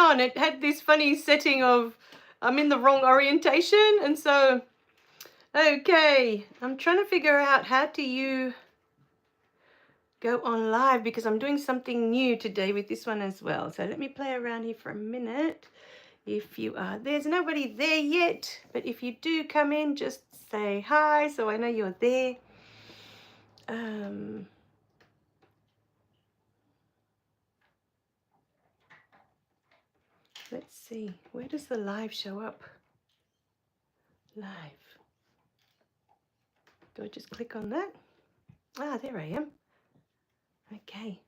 on, it had this funny setting of I'm in the wrong orientation. And so, okay, I'm trying to figure out how do you go on live, because I'm doing something new today with this one as well. So let me play around here for a minute. If you are, there's nobody there yet, but if you do come in, just say hi so I know you're there. Let's see, where does the live show up? Live. Do I just click on that? Ah, there I am. Okay.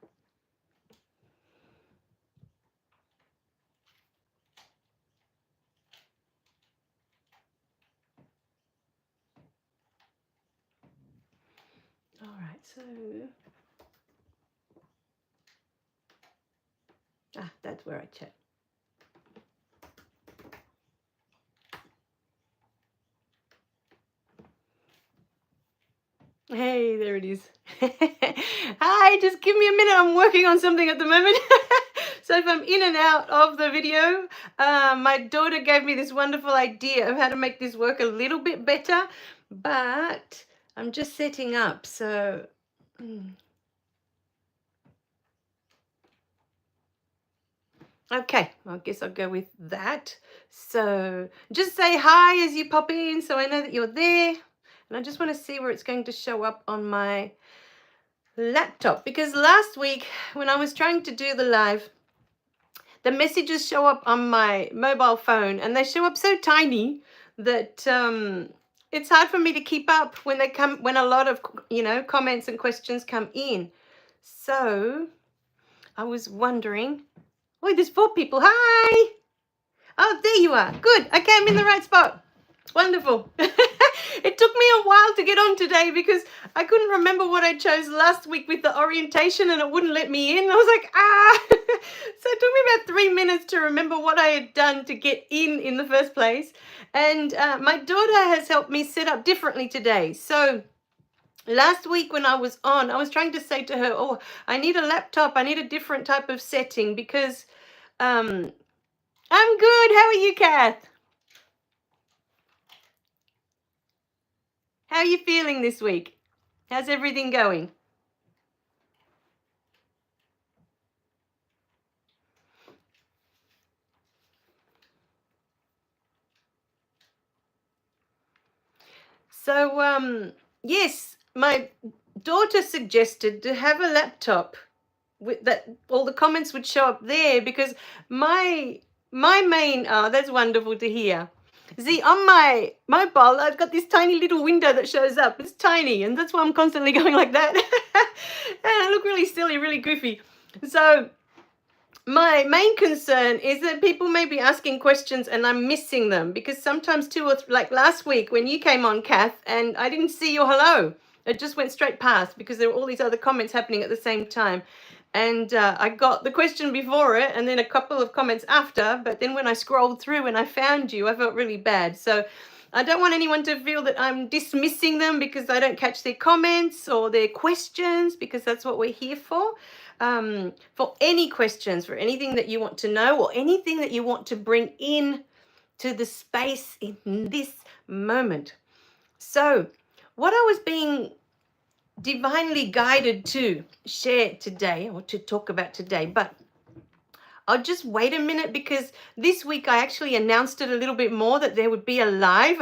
All right, so that's where I chat. Hey, there it is. Hi, just give me a minute. I'm working on something at the moment. So if I'm in and out of the video, my daughter gave me this wonderful idea of how to make this work a little bit better, but I'm just setting up. So okay, I guess I'll go with that. So just say hi as you pop in so I know that you're there. And I just want to see where it's going to show up on my laptop, because last week when I was trying to do the live, the messages show up on my mobile phone and they show up so tiny that it's hard for me to keep up when they come, when a lot of, comments and questions come in. So I was wondering, oh, there's 4 people. Hi. Oh, there you are. Good. Okay, I'm in the right spot. Wonderful. It took me a while to get on today because I couldn't remember what I chose last week with the orientation and it wouldn't let me in. I was like, So it took me about 3 minutes to remember what I had done to get in the first place. And my daughter has helped me set up differently today. So last week when I was on, I was trying to say to her, oh, I need a laptop. I need a different type of setting because I'm good. How are you, Kath? How are you feeling this week? How's everything going? So, yes, my daughter suggested to have a laptop with that all the comments would show up there, because my main, that's wonderful to hear. See, on my mobile, I've got this tiny little window that shows up. It's tiny, and that's why I'm constantly going like that. And I look really silly, really goofy. So my main concern is that people may be asking questions and I'm missing them, because sometimes like last week when you came on, Kath, and I didn't see your hello. It just went straight past because there were all these other comments happening at the same time. And I got the question before it and then a couple of comments after. But then when I scrolled through and I found you, I felt really bad. So I don't want anyone to feel that I'm dismissing them because I don't catch their comments or their questions, because that's what we're here for. For any questions, for anything that you want to know or anything that you want to bring in to the space in this moment. So what I was being divinely guided to share today, or to talk about today, but I'll just wait a minute because this week I actually announced it a little bit more that there would be a live.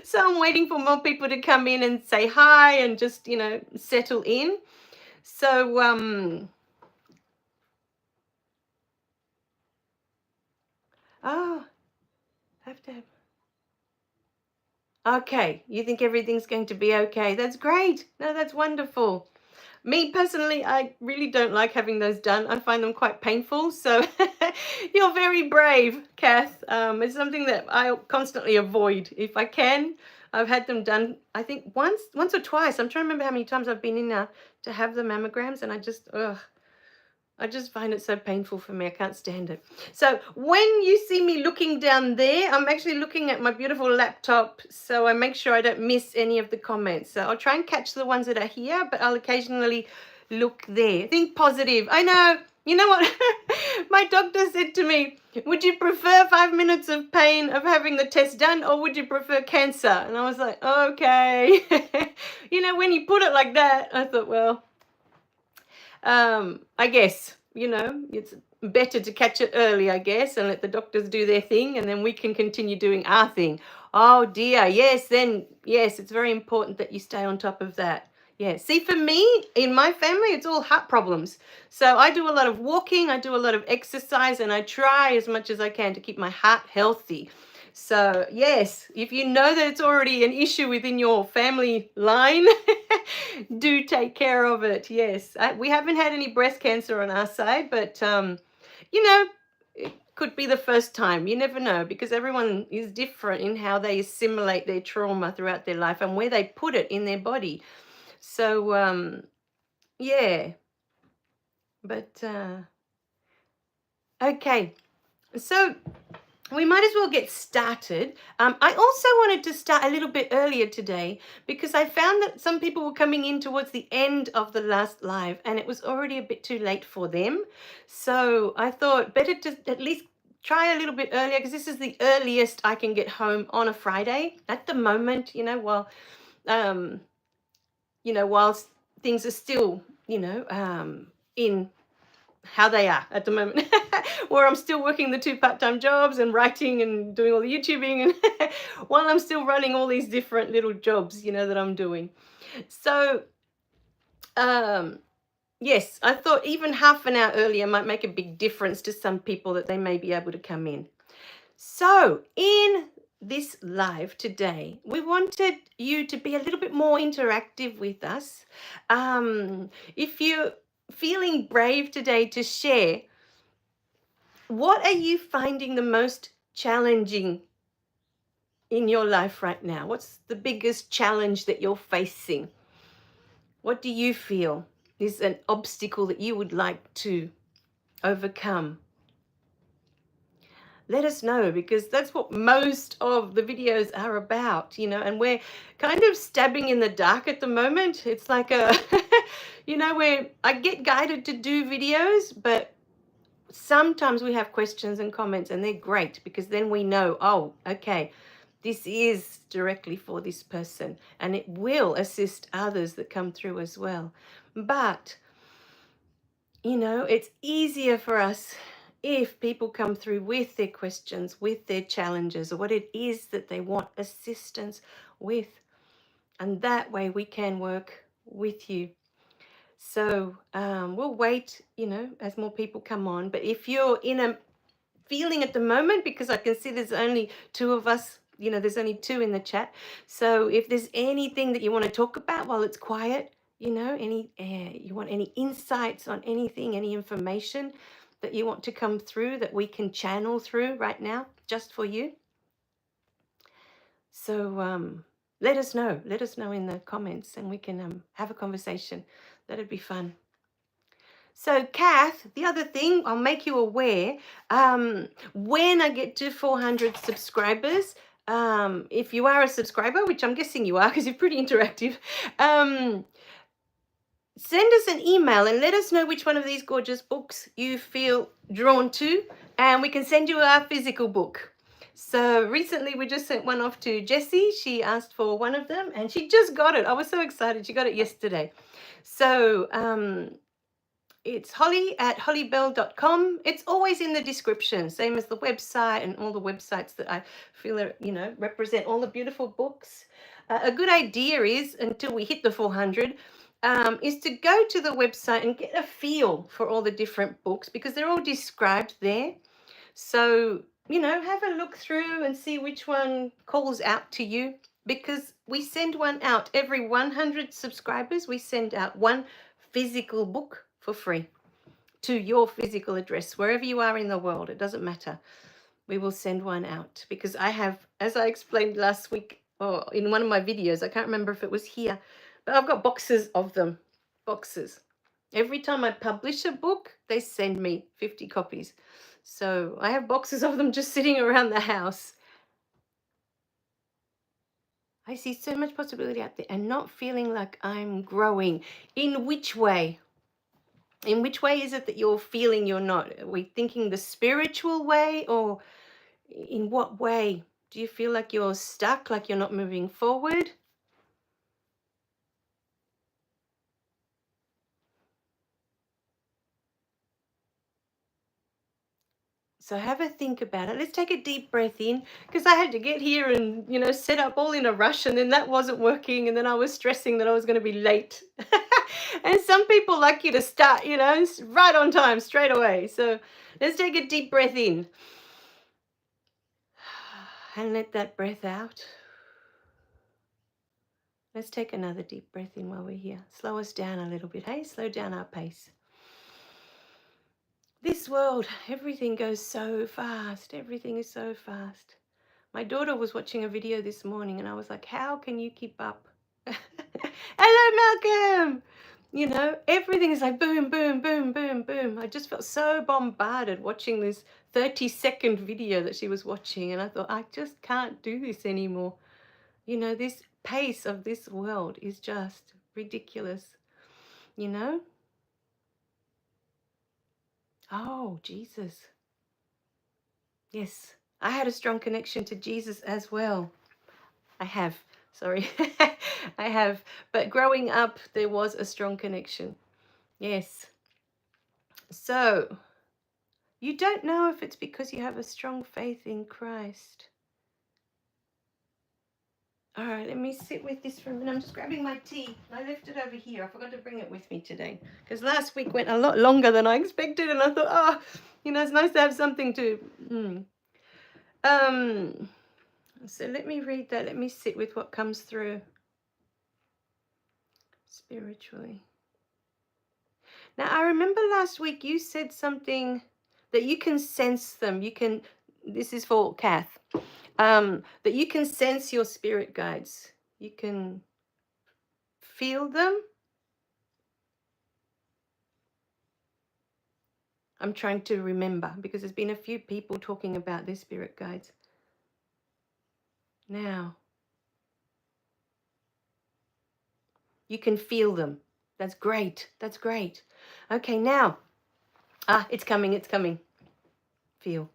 So I'm waiting for more people to come in and say hi and just, settle in. So, okay, you think everything's going to be okay. That's great. No, that's wonderful. Me personally, I really don't like having those done. I find them quite painful. So you're very brave, Kath. It's something that I constantly avoid if I can. I've had them done, I think once or twice. I'm trying to remember how many times I've been in now to have the mammograms, and I just find it so painful for me. I can't stand it. So when you see me looking down there, I'm actually looking at my beautiful laptop, so I make sure I don't miss any of the comments. So I'll try and catch the ones that are here, but I'll occasionally look there. Think positive. I know You know what? My doctor said to me, would you prefer 5 minutes of pain of having the test done, or would you prefer cancer? And I was like, okay. When you put it like that, I thought, well, I guess, it's better to catch it early, I guess, and let the doctors do their thing, and then we can continue doing our thing. Oh dear, yes, then, yes, it's very important that you stay on top of that. Yeah, see, for me, in my family, it's all heart problems. So I do a lot of walking, I do a lot of exercise, and I try as much as I can to keep my heart healthy. So, yes, if you know that it's already an issue within your family line, do take care of it. Yes, we haven't had any breast cancer on our side, but it could be the first time. You never know, because everyone is different in how they assimilate their trauma throughout their life and where they put it in their body. So, yeah, but okay. So we might as well get started. I also wanted to start a little bit earlier today because I found that some people were coming in towards the end of the last live and it was already a bit too late for them. So I thought better to at least try a little bit earlier, because this is the earliest I can get home on a Friday at the moment, um, whilst things are still, in how they are at the moment, where I'm still working the 2 part-time jobs and writing and doing all the YouTubing, and while I'm still running all these different little jobs, that I'm doing. So, yes, I thought even half an hour earlier might make a big difference to some people, that they may be able to come in. So, in this live today, we wanted you to be a little bit more interactive with us. If you're feeling brave today to share, what are you finding the most challenging in your life right now? What's the biggest challenge that you're facing? What do you feel is an obstacle that you would like to overcome? Let us know, because that's what most of the videos are about, and we're kind of stabbing in the dark at the moment. It's like where I get guided to do videos, but sometimes we have questions and comments, and they're great because then we know, oh, okay, this is directly for this person, and it will assist others that come through as well. But it's easier for us if people come through with their questions, with their challenges, or what it is that they want assistance with. And that way we can work with you. So we'll wait, as more people come on. But if you're in a feeling at the moment, because I can see there's only 2 of us, there's only 2 in the chat. So if there's anything that you want to talk about while it's quiet, you want any insights on anything, any information that you want to come through that we can channel through right now just for you. So let us know in the comments, and we can have a conversation. That'd be fun. So, Kath, the other thing, I'll make you aware, when I get to 400 subscribers, if you are a subscriber, which I'm guessing you are because you're pretty interactive, send us an email and let us know which one of these gorgeous books you feel drawn to, and we can send you our physical book. So recently we just sent one off to Jessie. She asked for one of them and she just got it. I was so excited. She got it yesterday. So it's Hollie at holliebelle.com. It's always in the description, same as the website and all the websites that I feel are, represent all the beautiful books. A good idea is, until we hit the 400, is to go to the website and get a feel for all the different books, because they're all described there. So, have a look through and see which one calls out to you, because we send one out every 100 subscribers. We send out one physical book for free to your physical address, wherever you are in the world. It doesn't matter. We will send one out, because I have, as I explained last week, or in one of my videos, I can't remember if it was here, but I've got boxes of them. Boxes. Every time I publish a book, they send me 50 copies. So I have boxes of them just sitting around the house. I see so much possibility out there and not feeling like I'm growing. In which way? In which way is it that you're feeling you're not? Are we thinking the spiritual way, or in what way? Do you feel like you're stuck, like you're not moving forward? So have a think about it. Let's take a deep breath in, because I had to get here and, set up all in a rush, and then that wasn't working, and then I was stressing that I was going to be late. And some people like you to start, right on time, straight away. So let's take a deep breath in and let that breath out. Let's take another deep breath in while we're here. Slow us down a little bit, hey? Slow down our pace. This world, everything goes so fast. Everything is so fast. My daughter was watching a video this morning and I was like, how can you keep up? Hello, Malcolm! Everything is like boom, boom, boom, boom, boom. I just felt so bombarded watching this 30-second video that she was watching, and I thought, I just can't do this anymore. This pace of this world is just ridiculous, Oh, Jesus. Yes, I had a strong connection to Jesus as well. I have, sorry. I have. But growing up, there was a strong connection. Yes. So, you don't know if it's because you have a strong faith in Christ. All right, let me sit with this for a minute. I'm just grabbing my tea. I left it over here. I forgot to bring it with me today, because last week went a lot longer than I expected, and I thought, it's nice to have something to... So let me read that. Let me sit with what comes through spiritually. Now, I remember last week you said something that you can sense them. This is for Kath, that you can sense your spirit guides. You can feel them. I'm trying to remember, because there's been a few people talking about their spirit guides. Now, you can feel them. That's great. That's great. Okay, now, it's coming. It's coming. Feel.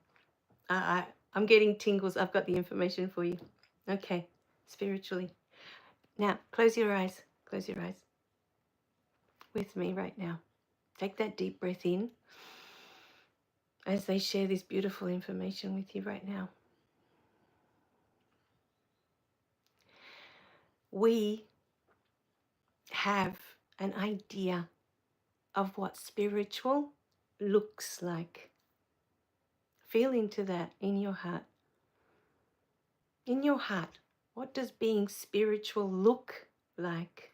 I'm getting tingles. I've got the information for you. Okay, spiritually. Now, close your eyes. Close your eyes. With me right now. Take that deep breath in as they share this beautiful information with you right now. We have an idea of what spiritual looks like. Feel into that in your heart. In your heart, what does being spiritual look like?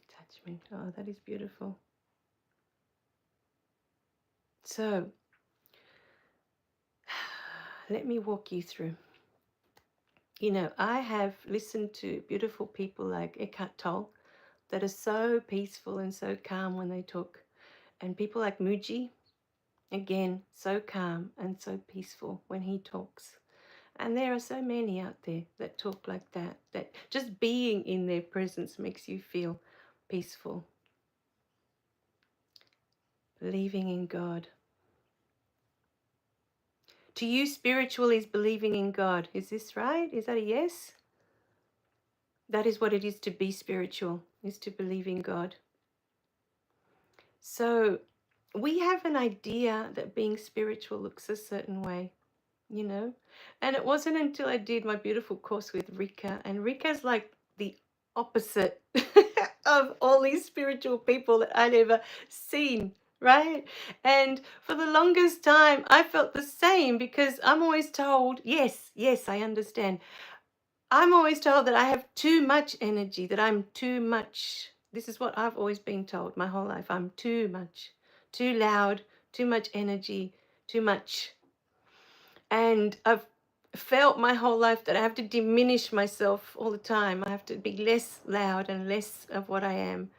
Attachment. Oh, that is beautiful. So, let me walk you through. I have listened to beautiful people like Eckhart Tolle that are so peaceful and so calm when they talk. And people like Muji, again, so calm and so peaceful when he talks. And there are so many out there that talk like that just being in their presence makes you feel peaceful. Believing in God. To you, spiritual is believing in God. Is this right? Is that a yes? That is what it is to be spiritual, is to believe in God. So we have an idea that being spiritual looks a certain way, And it wasn't until I did my beautiful course with Rikka, and Rikka's like the opposite of all these spiritual people that I'd ever seen, right? And for the longest time, I felt the same, because I'm always told, yes, I understand. I'm always told that I have too much energy, that I'm too much. This is what I've always been told my whole life. I'm too much, too loud, too much energy, too much. And I've felt my whole life that I have to diminish myself all the time. I have to be less loud and less of what I am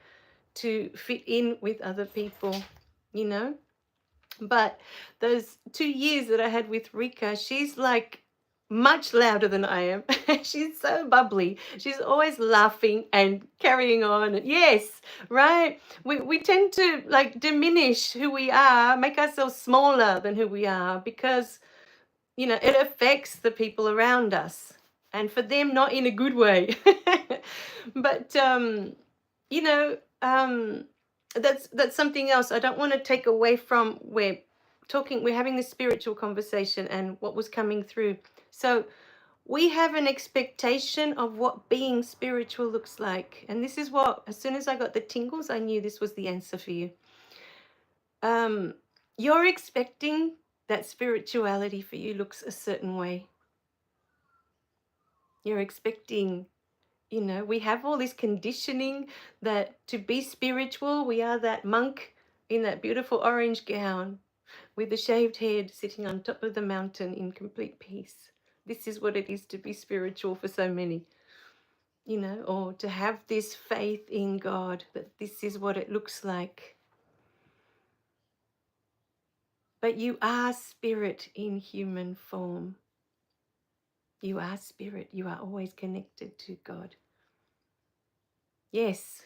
to fit in with other people, But those 2 years that I had with Rikka, she's like much louder than I am. She's so bubbly. She's always laughing and carrying on. Yes, right? We tend to like diminish who we are, make ourselves smaller than who we are because, it affects the people around us. And for them, not in a good way. But, you know, um, that's something else. I don't want to take away from we're having this spiritual conversation and what was coming through. So we have an expectation of what being spiritual looks like. And this is what, as soon as I got the tingles, I knew this was the answer for you. You're expecting that spirituality for you looks a certain way. You're expecting, we have all this conditioning that to be spiritual, we are that monk in that beautiful orange gown with the shaved head sitting on top of the mountain in complete peace. This is what it is to be spiritual for so many, or to have this faith in God that this is what it looks like. But you are spirit in human form. You are spirit. You are always connected to God. Yes,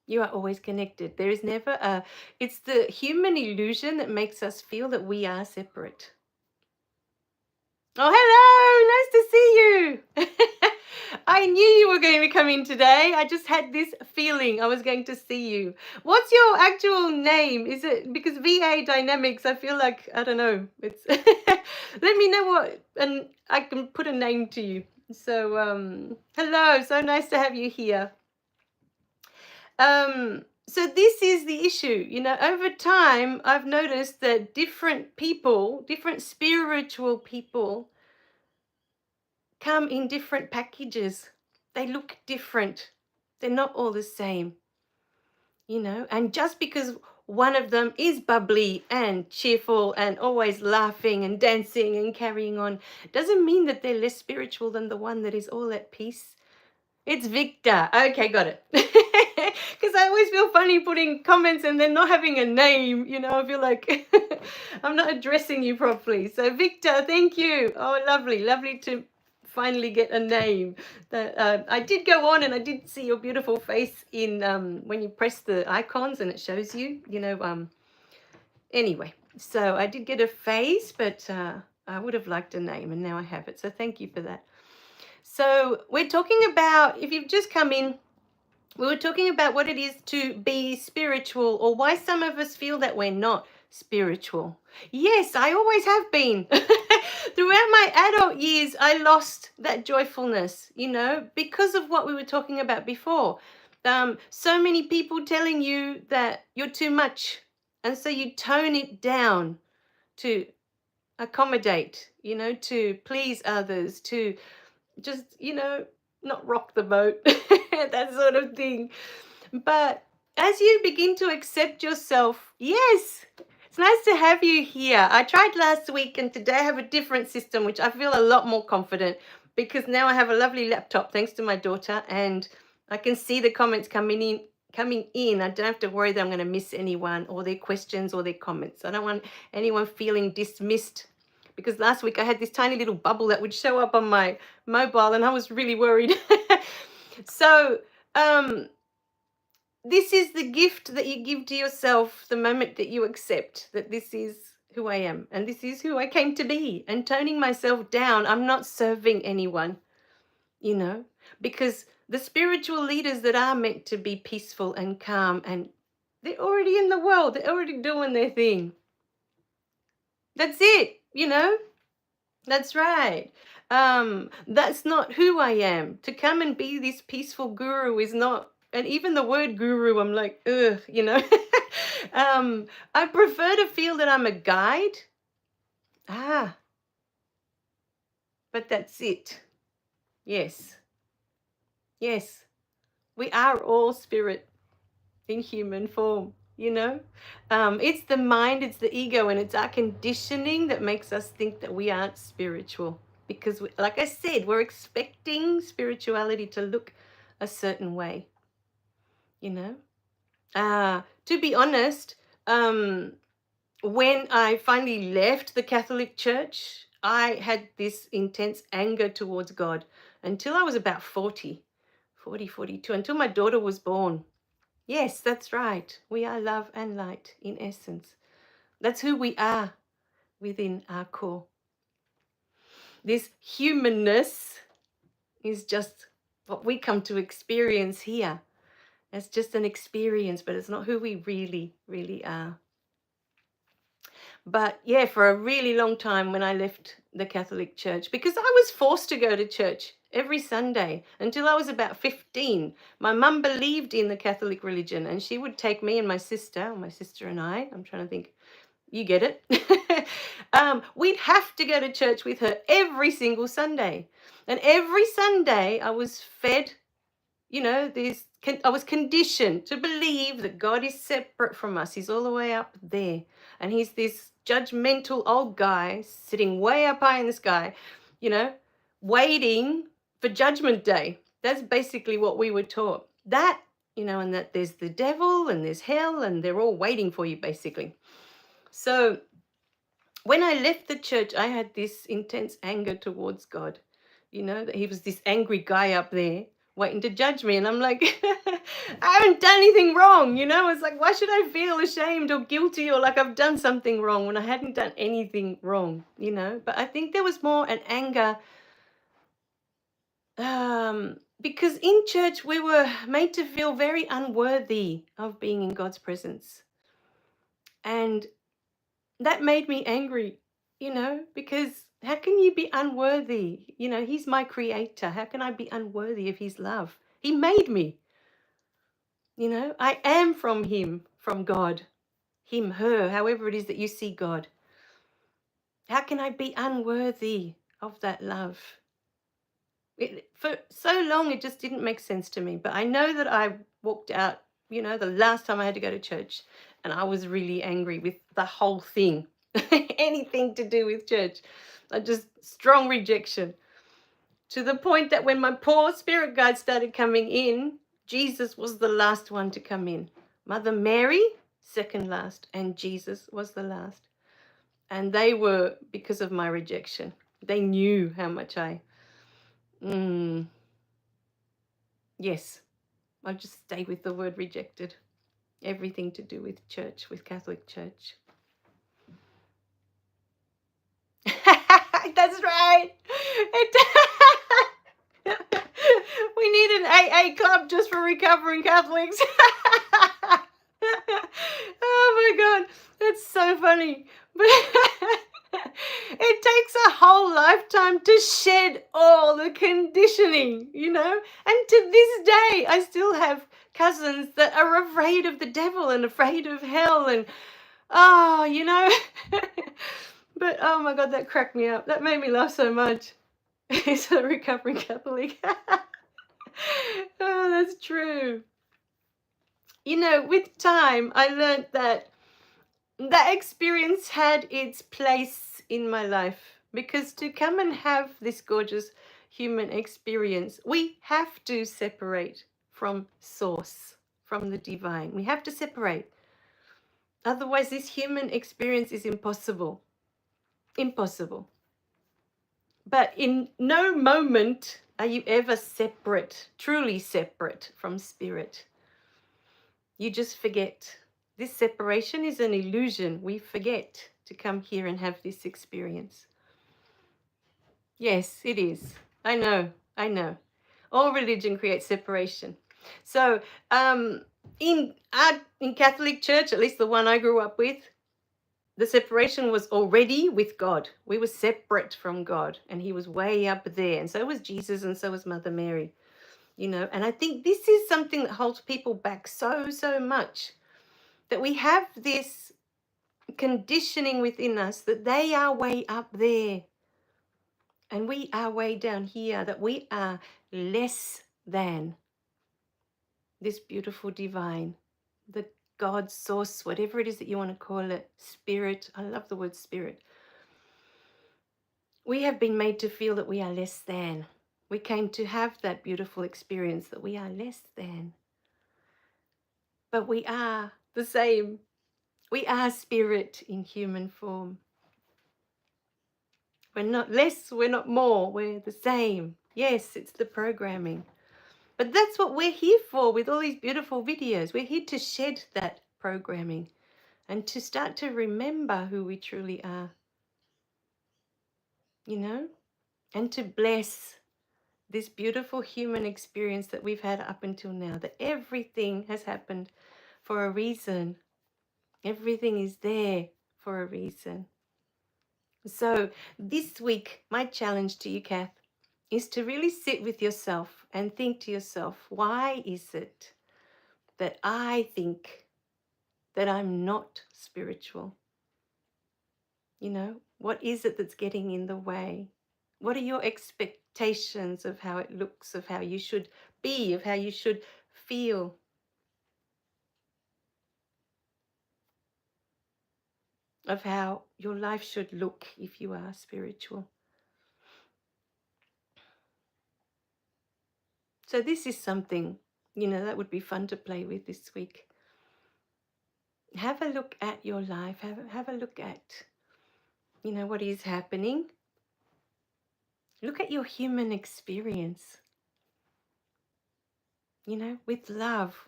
you are always connected. There is never it's the human illusion that makes us feel that we are separate. Oh, hello. Nice to see you. I knew you were going to come in today. I just had this feeling I was going to see you. What's your actual name? Is it because VA Dynamics? I feel like, I don't know. It's let me know what, and I can put a name to you. So, hello. So nice to have you here. So this is the issue, over time, I've noticed that different people, different spiritual people come in different packages. They look different. They're not all the same, and just because one of them is bubbly and cheerful and always laughing and dancing and carrying on, doesn't mean that they're less spiritual than the one that is all at peace. It's Victor. Okay, got it. Because I always feel funny putting comments and then not having a name. I feel like I'm not addressing you properly. So Victor, thank you. Oh, lovely. Lovely to finally get a name. That I did go on and I did see your beautiful face in when you press the icons and it shows you, anyway. So I did get a face, but I would have liked a name and now I have it. So thank you for that. So we're talking about, if you've just come in, we were talking about what it is to be spiritual, or why some of us feel that we're not spiritual. Yes, I always have been. Throughout my adult years, I lost that joyfulness, because of what we were talking about before. So many people telling you that you're too much, and so you tone it down to accommodate, to please others, to just, not rock the boat, that sort of thing. But as you begin to accept yourself, yes, it's nice to have you here. I tried last week and today I have a different system, which I feel a lot more confident because now I have a lovely laptop thanks to my daughter and I can see the comments coming in. I don't have to worry that I'm going to miss anyone or their questions or their comments. I don't want anyone feeling dismissed, because last week I had this tiny little bubble that would show up on my mobile and I was really worried. So this is the gift that you give to yourself the moment that you accept that this is who I am and this is who I came to be. And toning myself down, I'm not serving anyone, because the spiritual leaders that are meant to be peaceful and calm, and they're already in the world, they're already doing their thing. That's it, That's right. That's not who I am. To come and be this peaceful guru is not, and even the word guru, I'm like, ugh, I prefer to feel that I'm a guide. But that's it. Yes. Yes. We are all spirit in human form. It's the mind, it's the ego, and it's our conditioning that makes us think that we aren't spiritual, because like I said, we're expecting spirituality to look a certain way. To be honest, when I finally left the Catholic Church, I had this intense anger towards God until I was about 42, until my daughter was born. Yes, that's right. We are love and light in essence. That's who we are within our core. This humanness is just what we come to experience here. It's just an experience, but it's not who we really, really are. But yeah, for a really long time when I left the Catholic Church, because I was forced to go to church every Sunday until I was about 15. My mum believed in the Catholic religion and she would take me and my sister and I'm trying to think, you get it. We'd have to go to church with her every single Sunday. And every Sunday I was fed, I was conditioned to believe that God is separate from us. He's all the way up there. And he's this judgmental old guy sitting way up high in the sky, waiting for Judgment Day. That's basically what we were taught. That, and that there's the devil and there's hell and they're all waiting for you, basically. So when I left the church, I had this intense anger towards God, that he was this angry guy up there waiting to judge me. And I'm like, I haven't done anything wrong, It's like, why should I feel ashamed or guilty or like I've done something wrong when I hadn't done anything wrong, But I think there was more an anger because in church we were made to feel very unworthy of being in God's presence. And that made me angry, because how can you be unworthy? He's my creator. How can I be unworthy of his love? He made me. I am from him, from God, him, her, however it is that you see God. How can I be unworthy of that love? For so long, it just didn't make sense to me. But I know that I walked out, the last time I had to go to church, and I was really angry with the whole thing. Anything to do with church. I just strong rejection. To the point that when my poor spirit guide started coming in, Jesus was the last one to come in. Mother Mary, second last, and Jesus was the last. And they were because of my rejection. They knew how much yes, I'll just stay with the word rejected. Everything to do with church, with Catholic Church. That's right. We need an AA club just for recovering Catholics. Oh my God, that's so funny. But it takes a whole lifetime to shed all the conditioning, And to this day, I still have cousins that are afraid of the devil and afraid of hell and, But oh my God, that cracked me up. That made me laugh so much. He's a recovering Catholic. Oh, that's true. With time, I learned that experience had its place in my life, because to come and have this gorgeous human experience, we have to separate from source, from the divine. We have to separate. Otherwise, this human experience is impossible. Impossible. But in no moment are you ever separate, truly separate from spirit. You just forget. This separation is an illusion. We forget to come here and have this experience. Yes, it is. I know. All religion creates separation. So in Catholic Church, at least the one I grew up with, the separation was already with God. We were separate from God, and he was way up there. And so was Jesus, and so was Mother Mary. And I think this is something that holds people back so much, that we have this conditioning within us that they are way up there and we are way down here, that we are less than this beautiful divine, the God source, whatever it is that you want to call it, spirit. I love the word spirit. We have been made to feel that we are less than. We came to have that beautiful experience that we are less than. But we are the same. We are spirit in human form. We're not less, we're not more, we're the same. Yes, it's the programming. But that's what we're here for with all these beautiful videos. We're here to shed that programming and to start to remember who we truly are, you know, and to bless this beautiful human experience that we've had up until now, that everything has happened for a reason. Everything is there for a reason. So this week, my challenge to you, Kath, is to really sit with yourself and think to yourself, why is it that I think that I'm not spiritual? You know, what is it that's getting in the way? What are your expectations of how it looks, of how you should be, of how you should feel? Of how your life should look if you are spiritual. So this is something, you know, that would be fun to play with this week. Have a look at your life. Have a look at, you know, what is happening. Look at your human experience, you know, with love.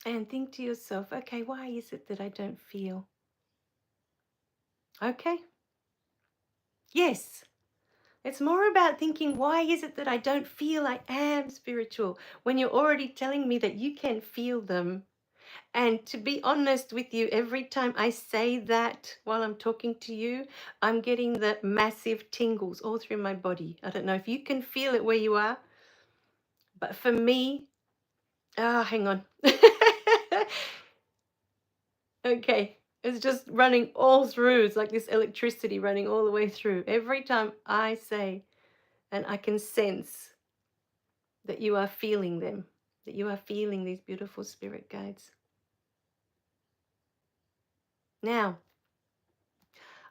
And think to yourself, okay, why is it that I don't feel? Okay. Yes. It's more about thinking, why is it that I don't feel I am spiritual when you're already telling me that you can feel them? And to be honest with you, every time I say that while I'm talking to you, I'm getting the massive tingles all through my body. I don't know if you can feel it where you are, but for me, hang on. Okay, it's just running all through. It's like this electricity running all the way through. Every time I say, and I can sense that you are feeling them, that you are feeling these beautiful spirit guides. Now,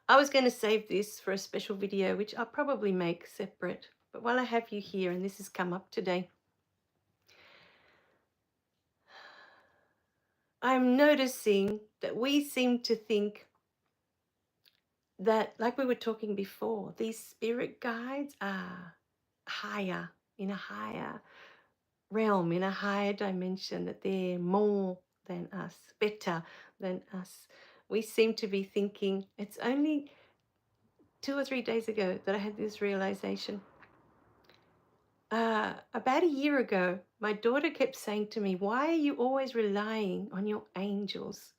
I was going to save this for a special video, which I'll probably make separate. But while I have you here, and this has come up today, I'm noticing that we seem to think that, like we were talking before, these spirit guides are higher, in a higher realm, in a higher dimension, that they're more than us, better than us. We seem to be thinking, it's only 2 or 3 days ago that I had this realization. About a year ago, my daughter kept saying to me, why are you always relying on your angels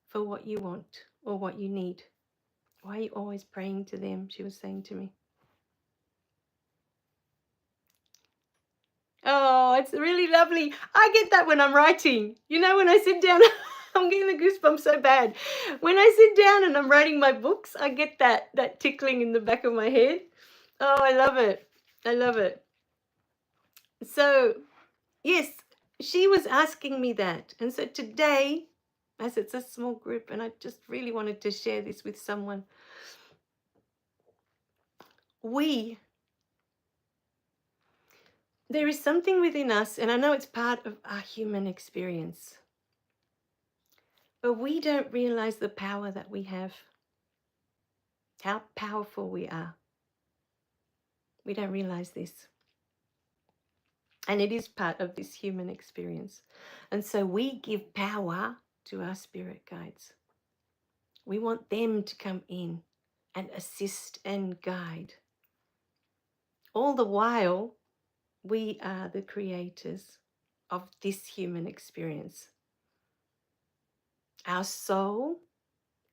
for what you want or what you need? Why are you always praying to them? She was saying to me. Oh, it's really lovely. I get that when I'm writing. You know, when I sit down, I'm getting the goosebumps so bad. When I sit down and I'm writing my books, I get that tickling in the back of my head. Oh, I love it. I love it. So, yes, she was asking me that. And so today, as it's a small group, and I just really wanted to share this with someone, there is something within us, and I know it's part of our human experience, but we don't realize the power that we have, how powerful we are. We don't realize this. And it is part of this human experience. And so we give power to our spirit guides. We want them to come in and assist and guide. All the while, we are the creators of this human experience. Our soul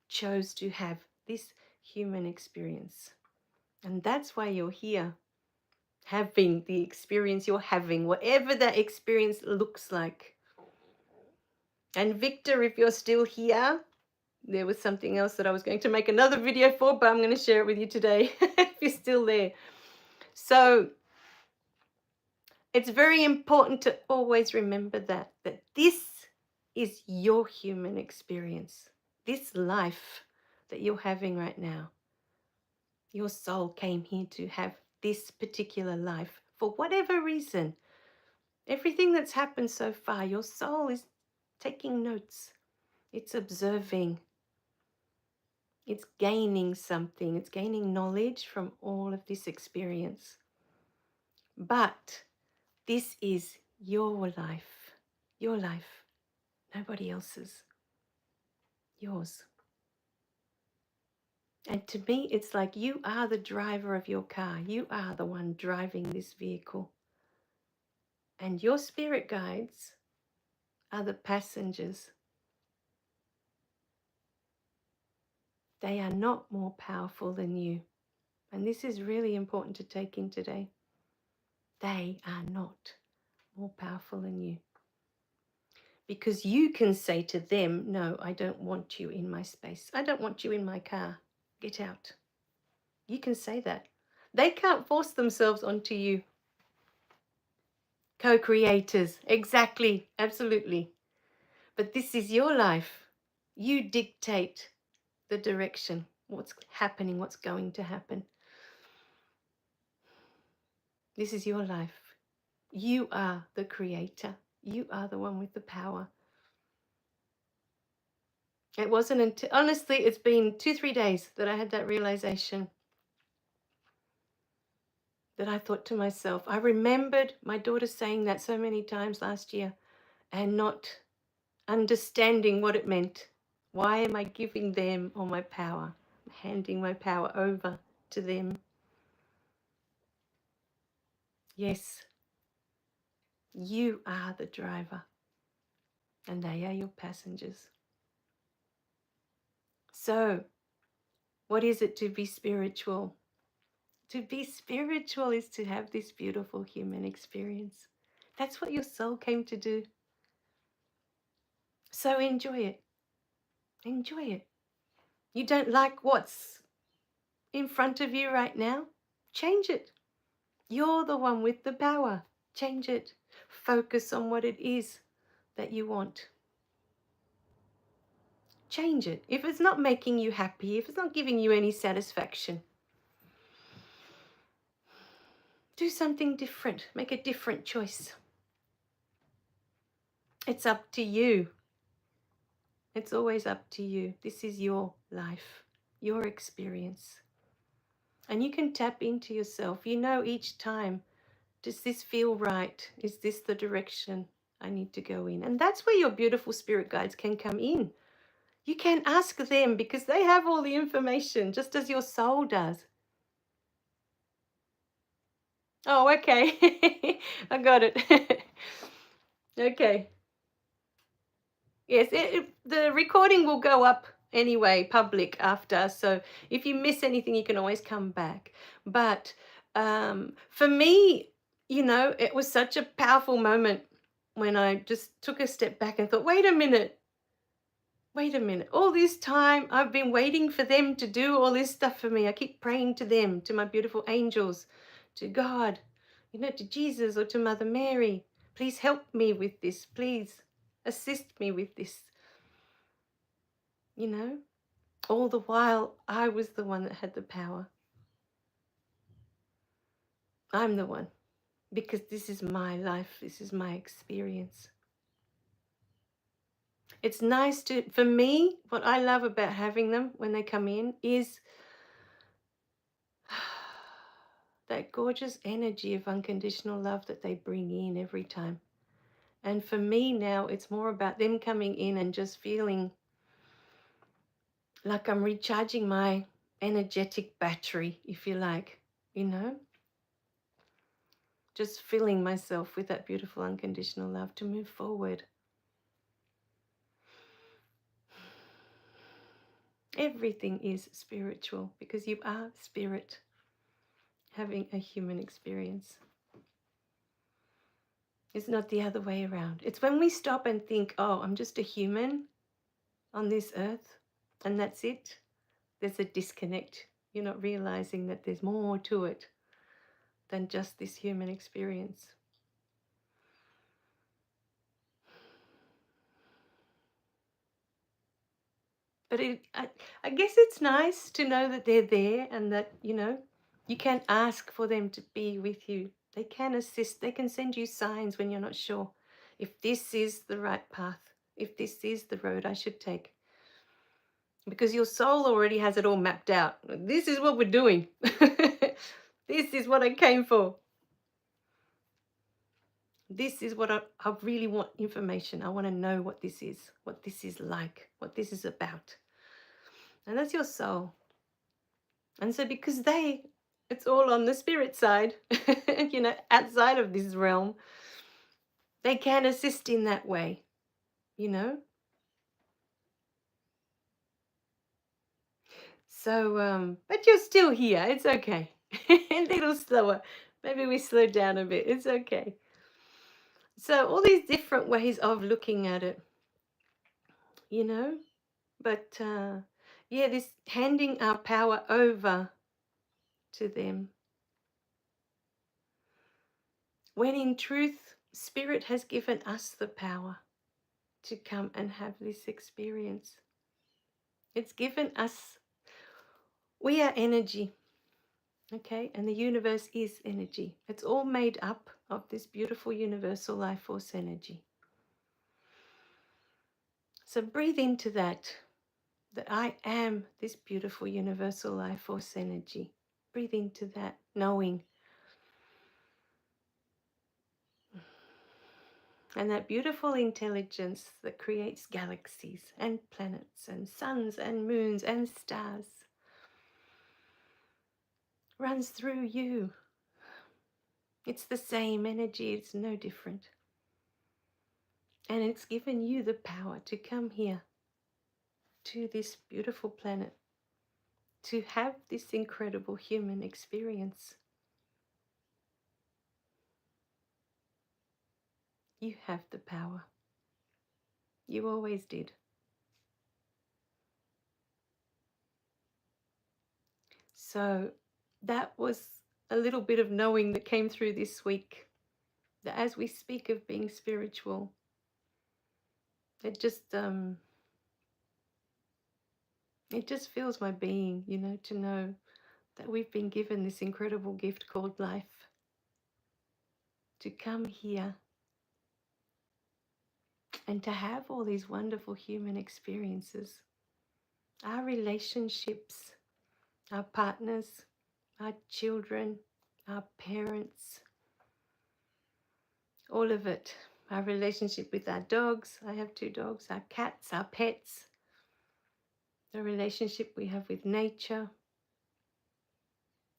chose to have this human experience. And that's why you're here, having the experience you're having, whatever that experience looks like. And Victor, if you're still here, there was something else that I was going to make another video for, but I'm going to share it with you today if you're still there. So it's very important to always remember that this is your human experience, this life that you're having right now. Your soul came here to have this particular life for whatever reason. Everything that's happened so far, your soul is taking notes. It's observing. It's gaining something. It's gaining knowledge from all of this experience. But this is your life. Your life. Nobody else's. Yours. And to me, it's like you are the driver of your car. You are the one driving this vehicle. And your spirit guides are the passengers. They are not more powerful than you. And this is really important to take in today. They are not more powerful than you. Because you can say to them, no, I don't want you in my space. I don't want you in my car. Get out. You can say that. They can't force themselves onto you. Co-creators. Exactly. Absolutely. But this is your life. You dictate the direction. What's happening, what's going to happen. This is your life. You are the creator. You are the one with the power. It wasn't until, honestly, it's been 2-3 days that I had that realization, that I thought to myself, I remembered my daughter saying that so many times last year and not understanding what it meant. Why am I giving them all my power? Handing my power over to them. Yes, you are the driver and they are your passengers. So, what is it to be spiritual? To be spiritual is to have this beautiful human experience. That's what your soul came to do. So enjoy it. Enjoy it. You don't like what's in front of you right now? Change it. You're the one with the power. Change it. Focus on what it is that you want. Change it. If it's not making you happy, if it's not giving you any satisfaction, do something different. Make a different choice. It's up to you. It's always up to you. This is your life, your experience. And you can tap into yourself. You know each time, does this feel right? Is this the direction I need to go in? And that's where your beautiful spirit guides can come in. You can ask them because they have all the information, just as your soul does. Oh, okay. I got it. Okay. Yes, the recording will go up anyway, public after. So if you miss anything, you can always come back. But for me, it was such a powerful moment when I just took a step back and thought, wait a minute. All this time I've been waiting for them to do all this stuff for me. I keep praying to them, to my beautiful angels, to God, to Jesus or to Mother Mary. Please help me with this. Please assist me with this. All the while I was the one that had the power. I'm the one, because this is my life. This is my experience. It's nice for me, what I love about having them when they come in is that gorgeous energy of unconditional love that they bring in every time. And for me now, it's more about them coming in and just feeling like I'm recharging my energetic battery, if you like, just filling myself with that beautiful unconditional love to move forward. Everything is spiritual because you are spirit having a human experience. It's not the other way around. It's when we stop and think, oh, I'm just a human on this earth and that's it. There's a disconnect. You're not realizing that there's more to it than just this human experience. But I guess it's nice to know that they're there and that, you can ask for them to be with you. They can assist. They can send you signs when you're not sure if this is the right path, if this is the road I should take. because your soul already has it all mapped out. This is what we're doing. This is what I came for. This is what I really want information. I want to know what this is like, what this is about. And that's your soul. And so because it's all on the spirit side, outside of this realm, they can assist in that way, you know? So, but you're still here. It's okay. A little slower. Maybe we slow down a bit. It's okay. So, all these different ways of looking at it, you know? But yeah, this handing our power over to them. When in truth, Spirit has given us the power to come and have this experience. It's given us, we are energy, okay? And the universe is energy. It's all made up of this beautiful universal life force energy. So breathe into that I am this beautiful universal life force energy. Breathe into that, knowing. And that beautiful intelligence that creates galaxies and planets and suns and moons and stars runs through you. It's the same energy, it's no different. And it's given you the power to come here to this beautiful planet to have this incredible human experience. You have the power. You always did. So that was a little bit of knowing that came through this week. That as we speak of being spiritual, it just fills my being, to know that we've been given this incredible gift called life. To come here and to have all these wonderful human experiences. Our relationships, our partners, our children, our parents, all of it. Our relationship with our dogs, I have 2 dogs, our cats, our pets, the relationship we have with nature.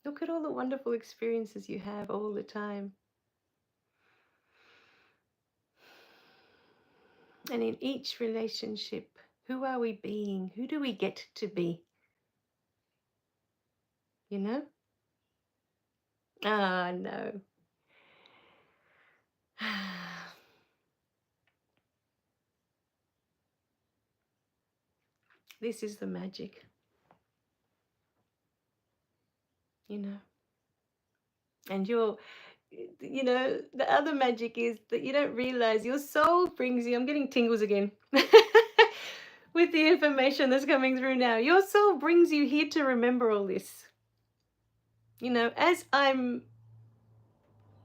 Look at all the wonderful experiences you have all the time. And in each relationship, who are we being? Who do we get to be? You know? Ah, no. This is the magic, And the other magic is that you don't realize your soul brings you, I'm getting tingles again, with the information that's coming through now. Your soul brings you here to remember all this. As I'm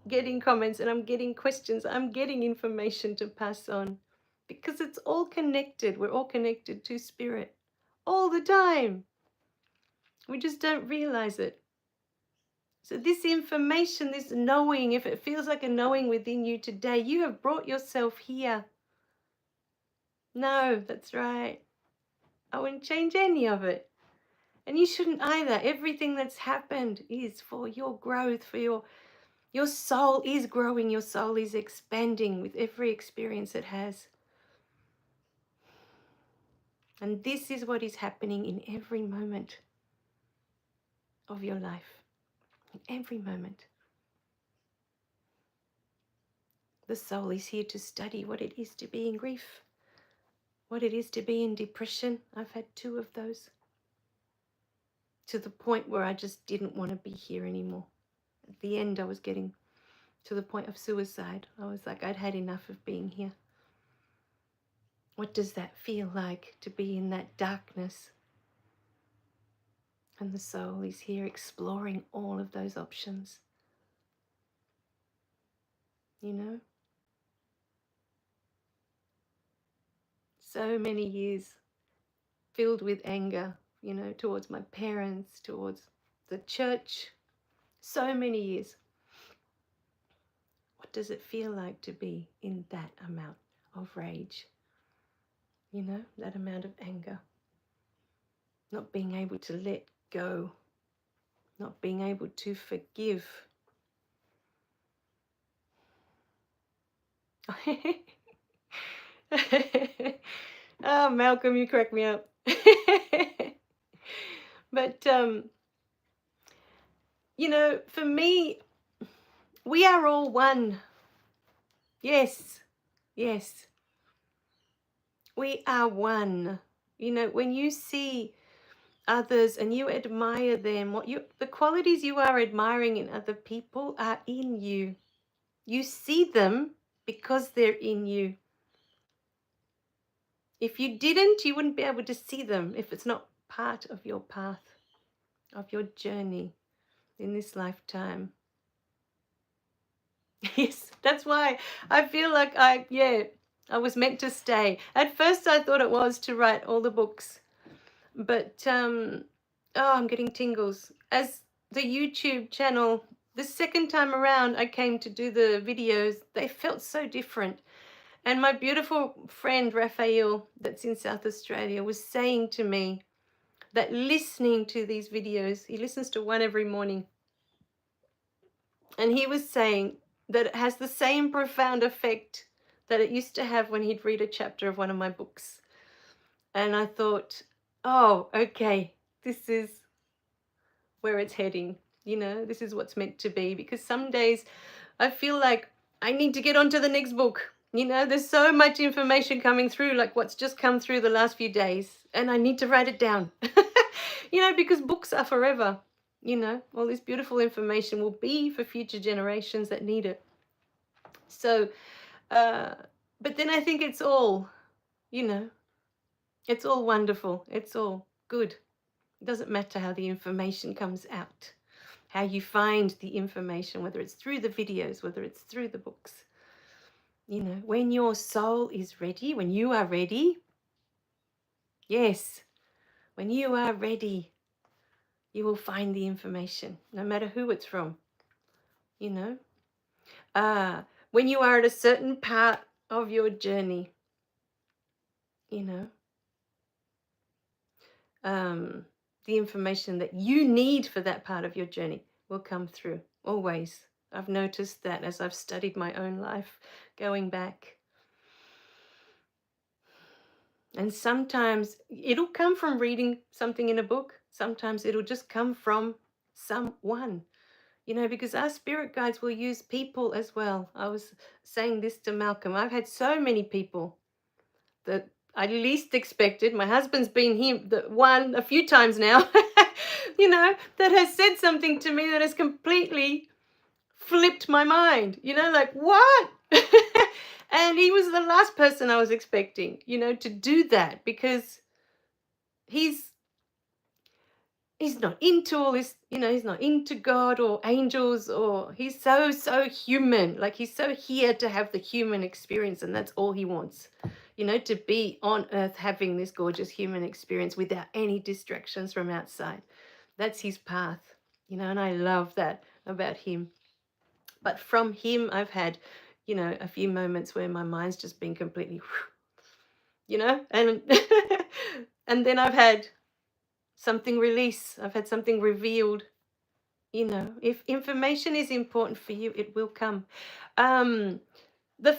getting comments and I'm getting questions, I'm getting information to pass on because it's all connected. We're all connected to spirit all the time. We just don't realize it. So this information, this knowing, if it feels like a knowing within you today, you have brought yourself here. No, that's right. I wouldn't change any of it. And you shouldn't either. Everything that's happened is for your growth, for your soul is growing, your soul is expanding with every experience it has. And this is what is happening in every moment of your life. In every moment. The soul is here to study what it is to be in grief, what it is to be in depression. I've had 2 of those. To the point where I just didn't want to be here anymore. At the end, I was getting to the point of suicide. I was like, I'd had enough of being here. What does that feel like to be in that darkness? And the soul is here exploring all of those options. So many years filled with anger, towards my parents, towards the church, so many years. What does it feel like to be in that amount of rage? That amount of anger. Not being able to let go. Not being able to forgive. Oh, Malcolm, you crack me up. But, for me, we are all one. Yes, yes. We are one. When you see others and you admire them, the qualities you are admiring in other people are in you. You see them because they're in you. If you didn't, you wouldn't be able to see them if it's not part of your path, of your journey in this lifetime. Yes, that's why I feel like I was meant to stay. At first I thought it was to write all the books, but I'm getting tingles. As the YouTube channel, the second time around I came to do the videos, they felt so different. And my beautiful friend Rafail, that's in South Australia, was saying to me that listening to these videos, he listens to one every morning, and he was saying that it has the same profound effect that it used to have when he'd read a chapter of one of my books. And I thought, oh, okay, this is where it's heading. This is what's meant to be, because some days I feel like I need to get on to the next book. There's so much information coming through, like what's just come through the last few days, and I need to write it down. Because books are forever. All this beautiful information will be for future generations that need it. So, but then I think it's all, it's all wonderful. It's all good. It doesn't matter how the information comes out, how you find the information, whether it's through the videos, whether it's through the books. When your soul is ready, when you are ready, yes, when you are ready, you will find the information, no matter who it's from. When you are at a certain part of your journey, the information that you need for that part of your journey will come through, always. I've noticed that as I've studied my own life, going back. And sometimes it'll come from reading something in a book. Sometimes it'll just come from someone, because our spirit guides will use people as well. I was saying this to Malcolm. I've had so many people that I least expected. My husband's been here a few times now, that has said something to me that has completely flipped my mind, like, what? And he was the last person I was expecting, to do that, because he's not into all this, he's not into God or angels, or he's so human. Like, he's so here to have the human experience, and that's all he wants, to be on earth having this gorgeous human experience without any distractions from outside. That's his path, and I love that about him. But from him, I've had, a few moments where my mind's just been completely, and and then I've had something release. I've had something revealed. If information is important for you, it will come. The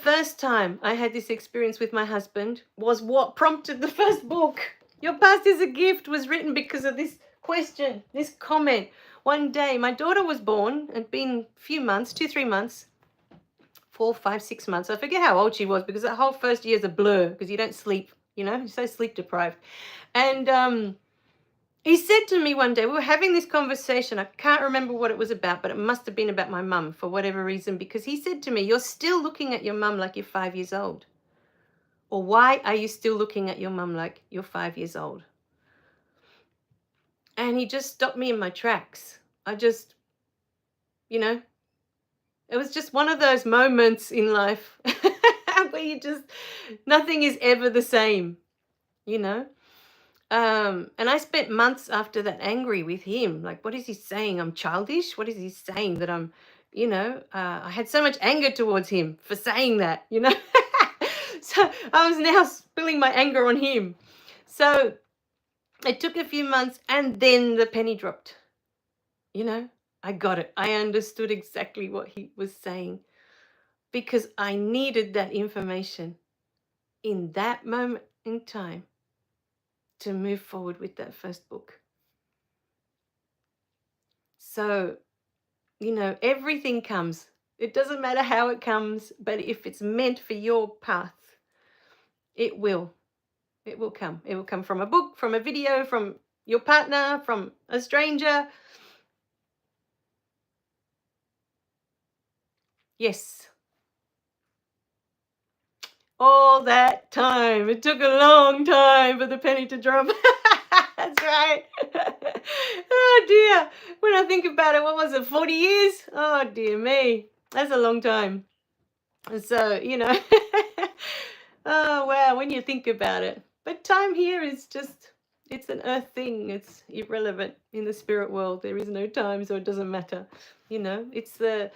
first time I had this experience with my husband was what prompted the first book. Your Past is a Gift was written because of this question, this comment. One day, my daughter was born. It'd been a few months, 2-3 months, 4, 5, 6 months. I forget how old she was, because that whole first year is a blur, because you don't sleep, you're so sleep deprived. And he said to me one day, we were having this conversation. I can't remember what it was about, but it must have been about my mum for whatever reason, because he said to me, you're still looking at your mum like you're 5 years old. Or why are you still looking at your mum like you're 5 years old? And he just stopped me in my tracks. I just, it was just one of those moments in life where nothing is ever the same, And I spent months after that angry with him. Like, what is he saying? I'm childish? What is he saying that I'm, I had so much anger towards him for saying that. So I was now spilling my anger on him. So it took a few months and then the penny dropped. I got it. I understood exactly what he was saying because I needed that information in that moment in time to move forward with that first book. So, everything comes. It doesn't matter how it comes, but if it's meant for your path, it will. It will come. It will come from a book, from a video, from your partner, from a stranger. Yes. All that time. It took a long time for the penny to drop. That's right. Oh dear. When I think about it, what was it, 40 years? Oh dear me. That's a long time. So, oh wow, when you think about it. But time here is just, it's an earth thing. It's irrelevant in the spirit world. There is no time, so it doesn't matter. It's the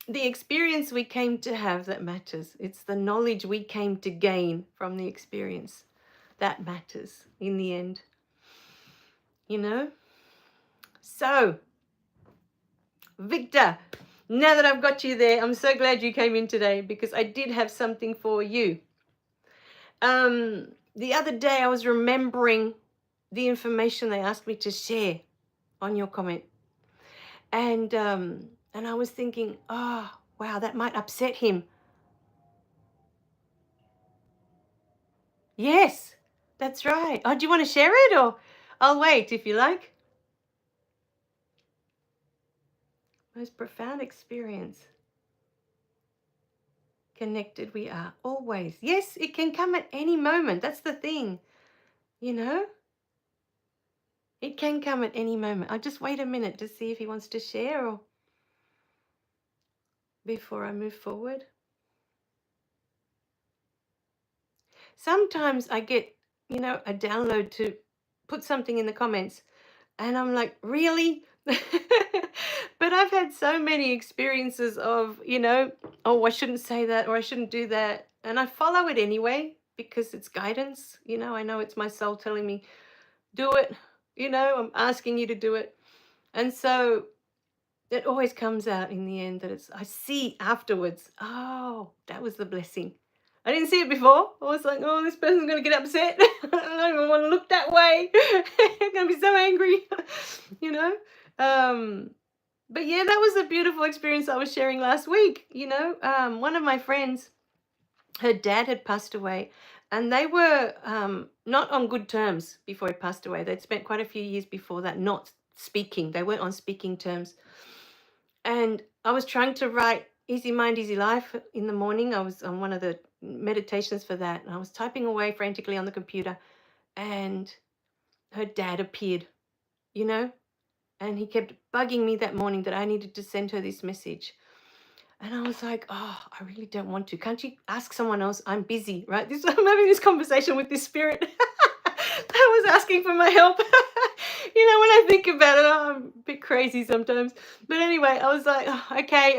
experience we came to have that matters. It's the knowledge we came to gain from the experience that matters in the end. So, Victor, now that I've got you there, I'm so glad you came in today because I did have something for you. The other day I was remembering the information they asked me to share on your comment. And I was thinking, oh, wow, that might upset him. Yes, that's right. Oh, do you want to share it, or I'll wait if you like? Most profound experience. Connected we are always. Yes, it can come at any moment. That's the thing, It can come at any moment. I'll just wait a minute to see if he wants to share or before I move forward. Sometimes I get, a download to put something in the comments and I'm like, really? But I've had so many experiences of, oh, I shouldn't say that or I shouldn't do that. And I follow it anyway because it's guidance. I know it's my soul telling me, do it. I'm asking you to do it. And so it always comes out in the end that I see afterwards, oh, that was the blessing. I didn't see it before. I was like, oh, this person's going to get upset. I don't even want to look that way. I'm going to be so angry, But yeah, that was a beautiful experience I was sharing last week. One of my friends, her dad had passed away and they were not on good terms before he passed away. They'd spent quite a few years before that not speaking. They weren't on speaking terms. And I was trying to write Easy Mind, Easy Life in the morning. I was on one of the meditations for that. And I was typing away frantically on the computer. And her dad appeared, and he kept bugging me that morning that I needed to send her this message. And I was like, oh, I really don't want to. Can't you ask someone else? I'm busy, right? I'm having this conversation with this spirit that was asking for my help. When I think about it, I'm a bit crazy sometimes. But anyway, I was like, oh, okay.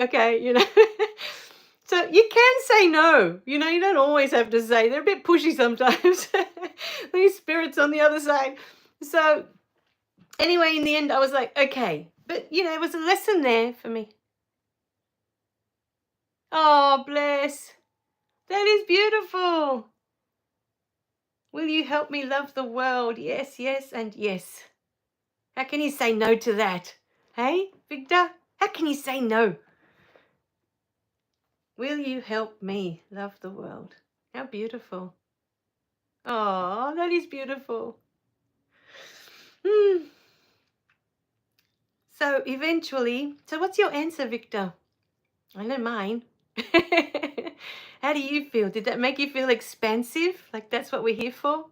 So you can say no. You don't always have to say. They're a bit pushy sometimes. These spirits on the other side. So anyway, in the end, I was like, okay. But, it was a lesson there for me. Oh, bless. That is beautiful. Will you help me love the world? Yes, yes, and yes. How can you say no to that? Hey, Victor? How can you say no? Will you help me love the world? How beautiful. Oh, that is beautiful. So eventually, what's your answer, Victor? I know mine. How do you feel? Did that make you feel expansive? Like that's what we're here for?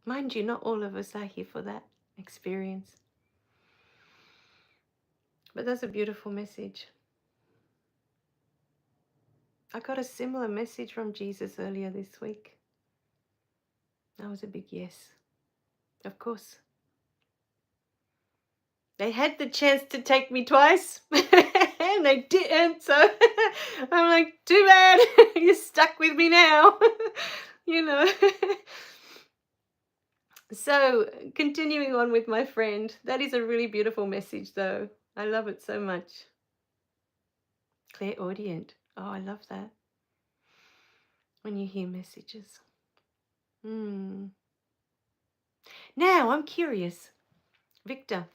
Mind you, not all of us are here for that experience. But that's a beautiful message. I got a similar message from Jesus earlier this week. That was a big yes. Of course. They had the chance to take me twice and they didn't. So I'm like, too bad. You're stuck with me now. you know. So continuing on with my friend, that is a really beautiful message though. I love it so much. Clairaudient. Oh, I love that. When you hear messages. Now I'm curious. Victor.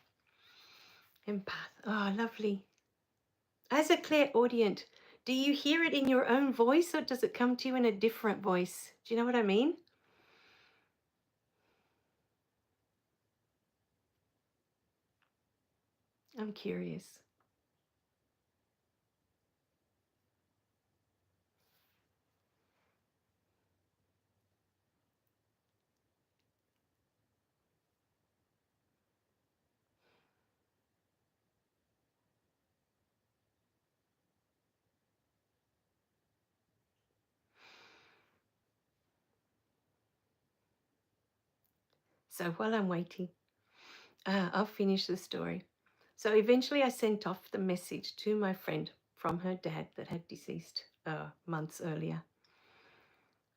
Empath. Oh, lovely. As a clairaudient, do you hear it in your own voice or does it come to you in a different voice? Do you know what I mean? I'm curious. So while I'm waiting, I'll finish the story. So eventually I sent off the message to my friend from her dad that had deceased months earlier.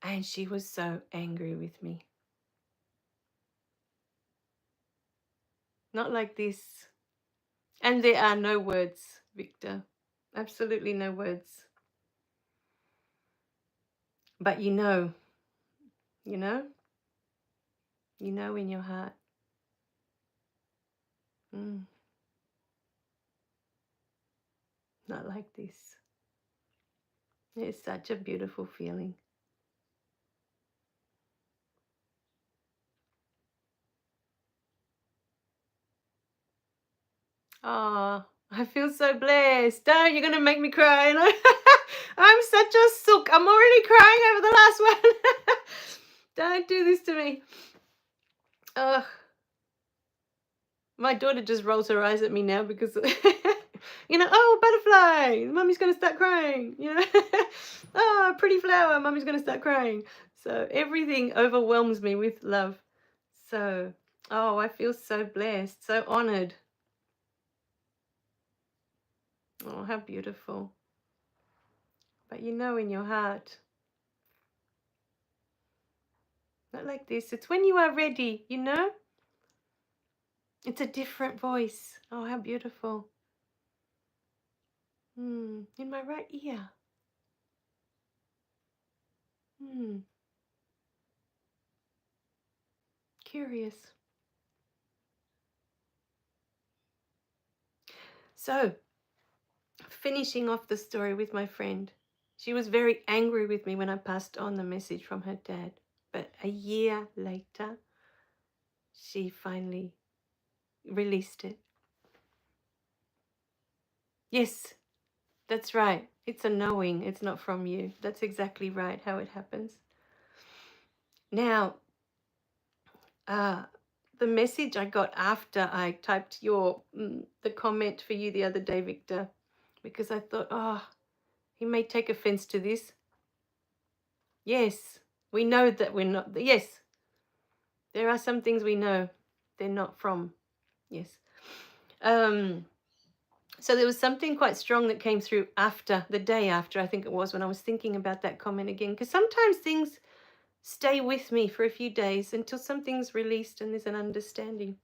And she was so angry with me. Not like this. And there are no words, Victor. Absolutely no words. But you know in your heart. Not like this. It's such a beautiful feeling. Oh, I feel so blessed. You're going to make me cry. And I'm such a sook. I'm already crying over the last one. Don't do this to me. My daughter just rolls her eyes at me now because, oh, butterfly, Mummy's going to start crying. Oh, pretty flower, Mummy's going to start crying. So everything overwhelms me with love. So, I feel so blessed, so honored. Oh, how beautiful. But in your heart, not like this. It's when you are ready, It's a different voice. Oh, how beautiful. In my right ear. Curious. So, finishing off the story with my friend. She was very angry with me when I passed on the message from her dad. But a year later, she finally released it. Yes, that's right. It's a knowing. It's not from you. That's exactly right how it happens. Now, the message I got after I typed the comment for you the other day, Victor, because I thought, he may take offense to this. Yes, we know that we're not. Yes, there are some things we know they're not from. Yes. So there was something quite strong that came through after, the day after, I think it was, when I was thinking about that comment again. Because sometimes things stay with me for a few days until something's released and there's an understanding.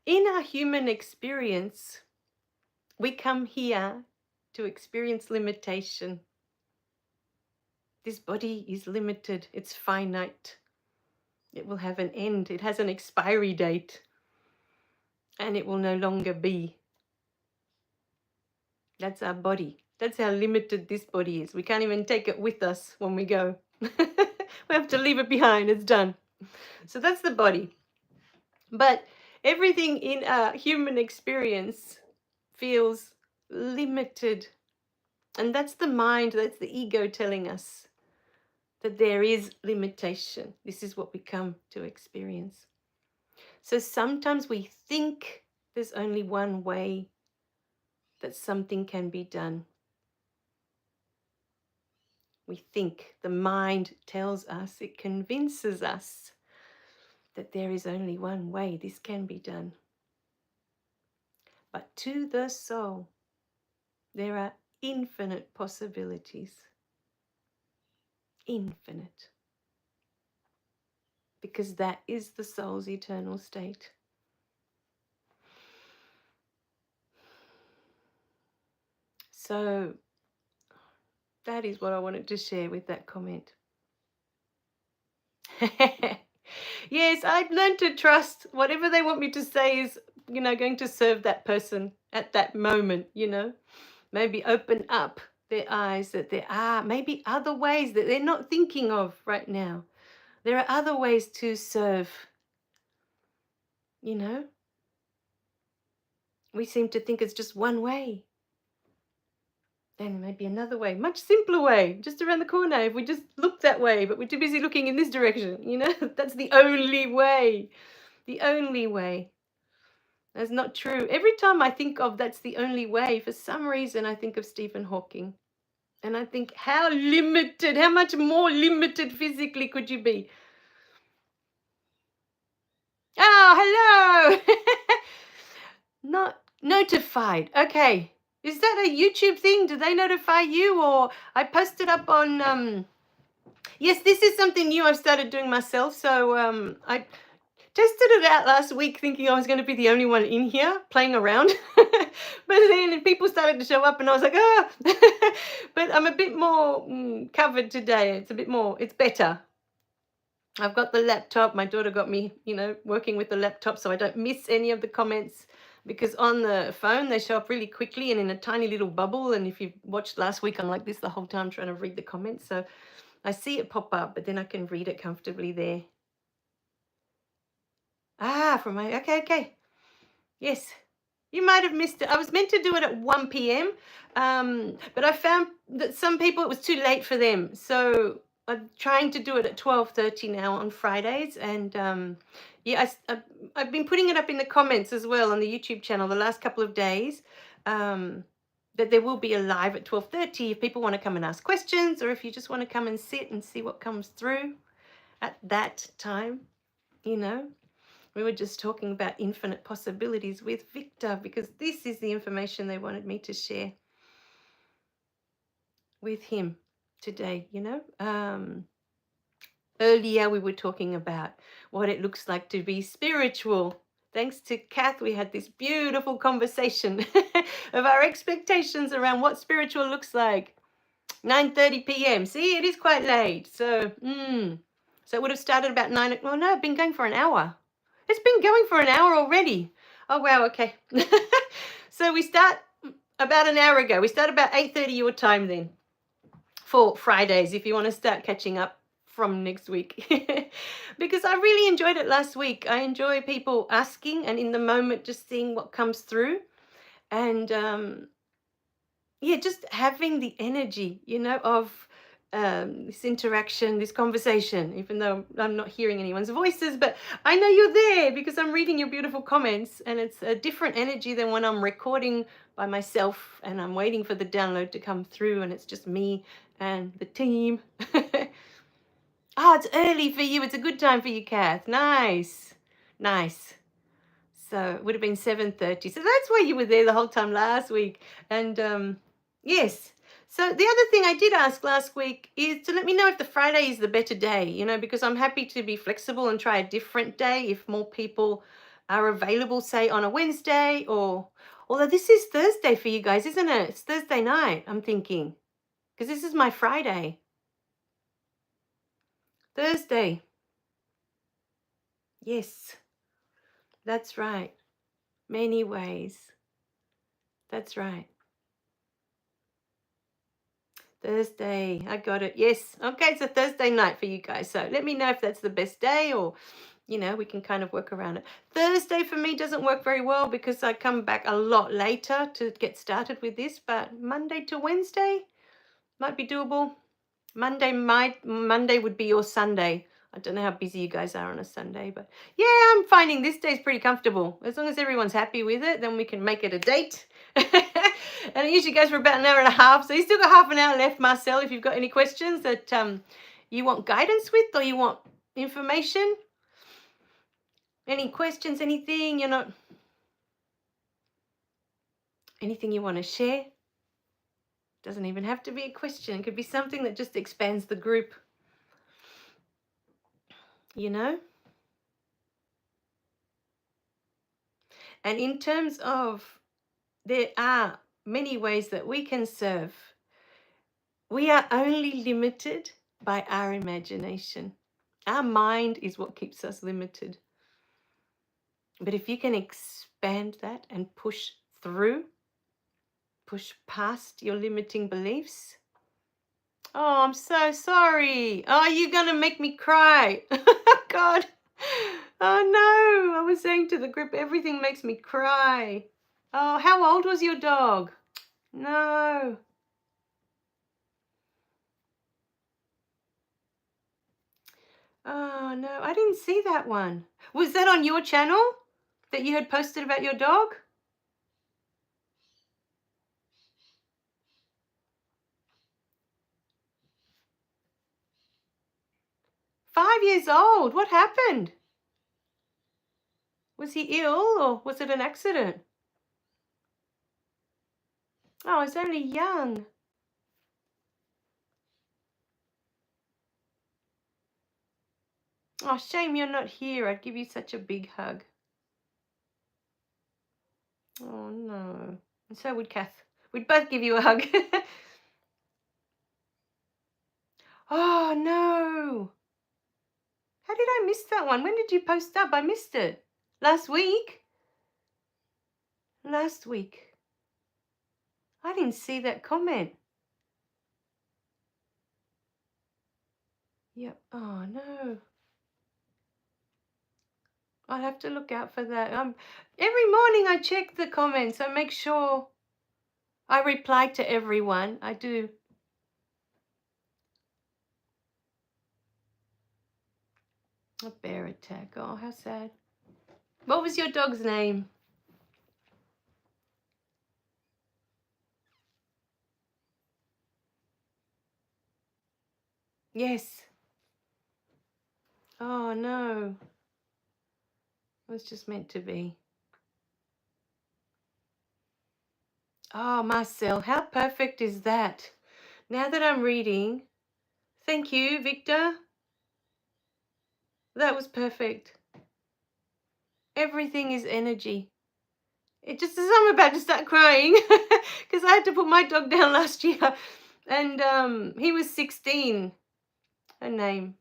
In our human experience, we come here to experience limitation. This body is limited. It's finite. It will have an end. It has an expiry date. And it will no longer be. That's our body. That's how limited this body is. We can't even take it with us when we go. We have to leave it behind. It's done. So that's the body. But everything in our human experience feels limited. And that's the mind, that's the ego telling us that there is limitation. This is what we come to experience. So sometimes we think there's only one way that something can be done. We think. The mind tells us, it convinces us that there is only one way this can be done. But to the soul, there are infinite possibilities. Infinite. Because that is the soul's eternal state. So that is what I wanted to share with that comment. Yes, I've learned to trust whatever they want me to say is, going to serve that person at that moment, Maybe open up their eyes that there are maybe other ways that they're not thinking of right now. There are other ways to serve, We seem to think it's just one way. Then there may be another way, much simpler way, just around the corner if we just look that way, but we're too busy looking in this direction, That's the only way. The only way. That's not true. Every time I think of that's the only way, for some reason I think of Stephen Hawking. And I think, how much more limited physically could you be? Oh, hello! Not notified. Okay. Is that a YouTube thing? Do they notify you? Or I posted up on... Yes, this is something new I've started doing myself. So I tested it out last week thinking I was going to be the only one in here playing around. But then people started to show up and I was like, But I'm a bit more covered today. It's better. I've got the laptop. My daughter got me, working with the laptop so I don't miss any of the comments, because on the phone they show up really quickly and in a tiny little bubble. And if you watched last week, I'm like this the whole time trying to read the comments. So I see it pop up, but then I can read it comfortably there. Okay. Yes. You might have missed it. I was meant to do it at 1 p.m. But I found that some people, it was too late for them. So I'm trying to do it at 12:30 now on Fridays. And I've been putting it up in the comments as well on the YouTube channel the last couple of days, that there will be a live at 12:30 if people want to come and ask questions, or if you just want to come and sit and see what comes through at that time, We were just talking about infinite possibilities with Victor, because this is the information they wanted me to share with him today, Earlier we were talking about what it looks like to be spiritual. Thanks to Kath, we had this beautiful conversation of our expectations around what spiritual looks like. 9:30 p.m. See, it is quite late. So it would have started about 9. Well, no, I've been going for an hour. It's been going for an hour already. Oh, wow, okay. So we start about an hour ago. We start about 8:30 your time then for Fridays, if you want to start catching up from next week. Because I really enjoyed it last week. I enjoy people asking and in the moment just seeing what comes through. And just having the energy, of this interaction, this conversation, even though I'm not hearing anyone's voices, but I know you're there because I'm reading your beautiful comments, and it's a different energy than when I'm recording by myself and I'm waiting for the download to come through and it's just me and the team. It's early for you. It's a good time for you, Kath. Nice. So it would have been 7:30. So that's why you were there the whole time last week. And yes. So the other thing I did ask last week is to let me know if the Friday is the better day, because I'm happy to be flexible and try a different day if more people are available, say on a Wednesday, or although this is Thursday for you guys, isn't it? It's Thursday night, I'm thinking, because this is my Friday. Thursday. Yes, that's right. Many ways. That's right. Thursday. I got it. Yes. Okay, it's a Thursday night for you guys. So let me know if that's the best day, or, we can kind of work around it. Thursday for me doesn't work very well because I come back a lot later to get started with this, but Monday to Wednesday might be doable. Monday would be your Sunday. I don't know how busy you guys are on a Sunday, but yeah, I'm finding this day's pretty comfortable. As long as everyone's happy with it, then we can make it a date. And it usually goes for about an hour and a half. So you still got half an hour left, Marcel, if you've got any questions that you want guidance with or you want information. Any questions, anything anything you want to share? Doesn't even have to be a question. It could be something that just expands the group. And in terms of, there are many ways that we can serve. We are only limited by our imagination. Our mind is what keeps us limited. But if you can expand that and push through, push past your limiting beliefs. Oh, I'm so sorry. Oh, you're going to make me cry. God. Oh, no. I was saying to the group, everything makes me cry. Oh, how old was your dog? No. Oh, no. I didn't see that one. Was that on your channel that you had posted about your dog? "5 years old. What happened? Was he ill or was it an accident?" Oh, he's only young. Oh, shame you're not here. I'd give you such a big hug. Oh, no. And so would Kath. We'd both give you a hug. Oh, no. How did I miss that one? When did you post up? I missed it. Last week? Last week. I didn't see that comment. Yep. Oh, no. I'll have to look out for that. Every morning I check the comments. I make sure I reply to everyone. I do. A bear attack. Oh, how sad. What was your dog's name? Yes. Oh, no. It was just meant to be. Oh, Marcel, how perfect is that? Now that I'm reading, thank you, Victor. That was perfect. Everything is energy. It just as I'm about to start crying because I had to put my dog down last year, and he was 16. Her name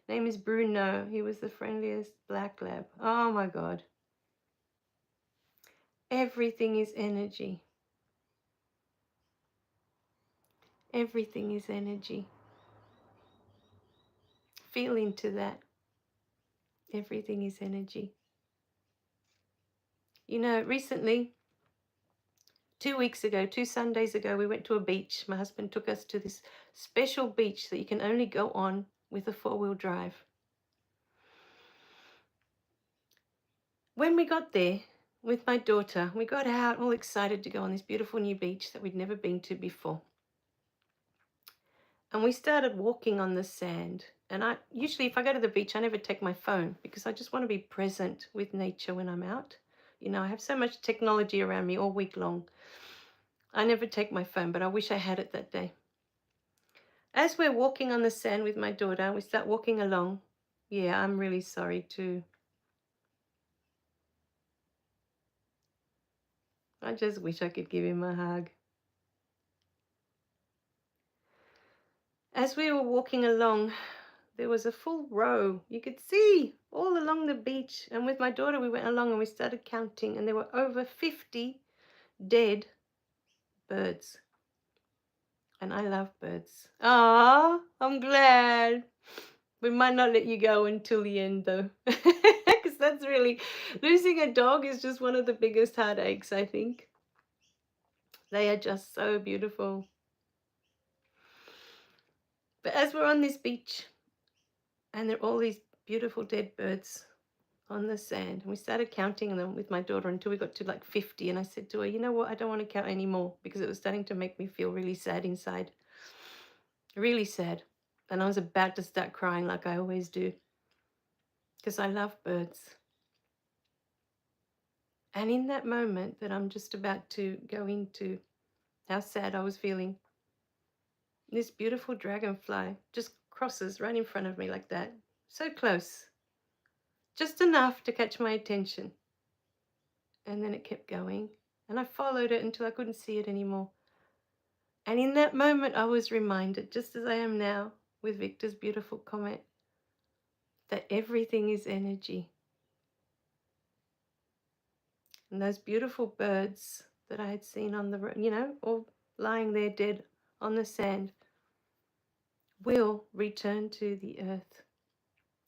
is Bruno. He was the friendliest black lab. Oh my God. Everything is energy. Everything is energy. Feel into that. Everything is energy. Recently, 2 weeks ago, 2 Sundays ago, we went to a beach. My husband took us to this special beach that you can only go on with a 4-wheel drive. When we got there with my daughter, we got out all excited to go on this beautiful new beach that we'd never been to before. And we started walking on the sand. And usually if I go to the beach, I never take my phone because I just want to be present with nature when I'm out. I have so much technology around me all week long. I never take my phone, but I wish I had it that day. As we're walking on the sand with my daughter, we start walking along. Yeah, I'm really sorry too. I just wish I could give him a hug. As we were walking along, there was a full row. You could see all along the beach. And with my daughter, we went along and we started counting. And there were over 50 dead birds. And I love birds. Ah, I'm glad. We might not let you go until the end, though. Because that's really, losing a dog is just one of the biggest heartaches, I think. They are just so beautiful. But as we're on this beach, and there are all these beautiful dead birds, on the sand. And we started counting them with my daughter until we got to like 50. And I said to her, you know what? I don't want to count anymore because it was starting to make me feel really sad inside. Really sad. And I was about to start crying like I always do because I love birds. And in that moment that I'm just about to go into how sad I was feeling, this beautiful dragonfly just crosses right in front of me like that. So close. Just enough to catch my attention. And then it kept going. And I followed it until I couldn't see it anymore. And in that moment, I was reminded, just as I am now with Victor's beautiful comment, that everything is energy. And those beautiful birds that I had seen on the road, you know, all lying there dead on the sand, will return to the earth.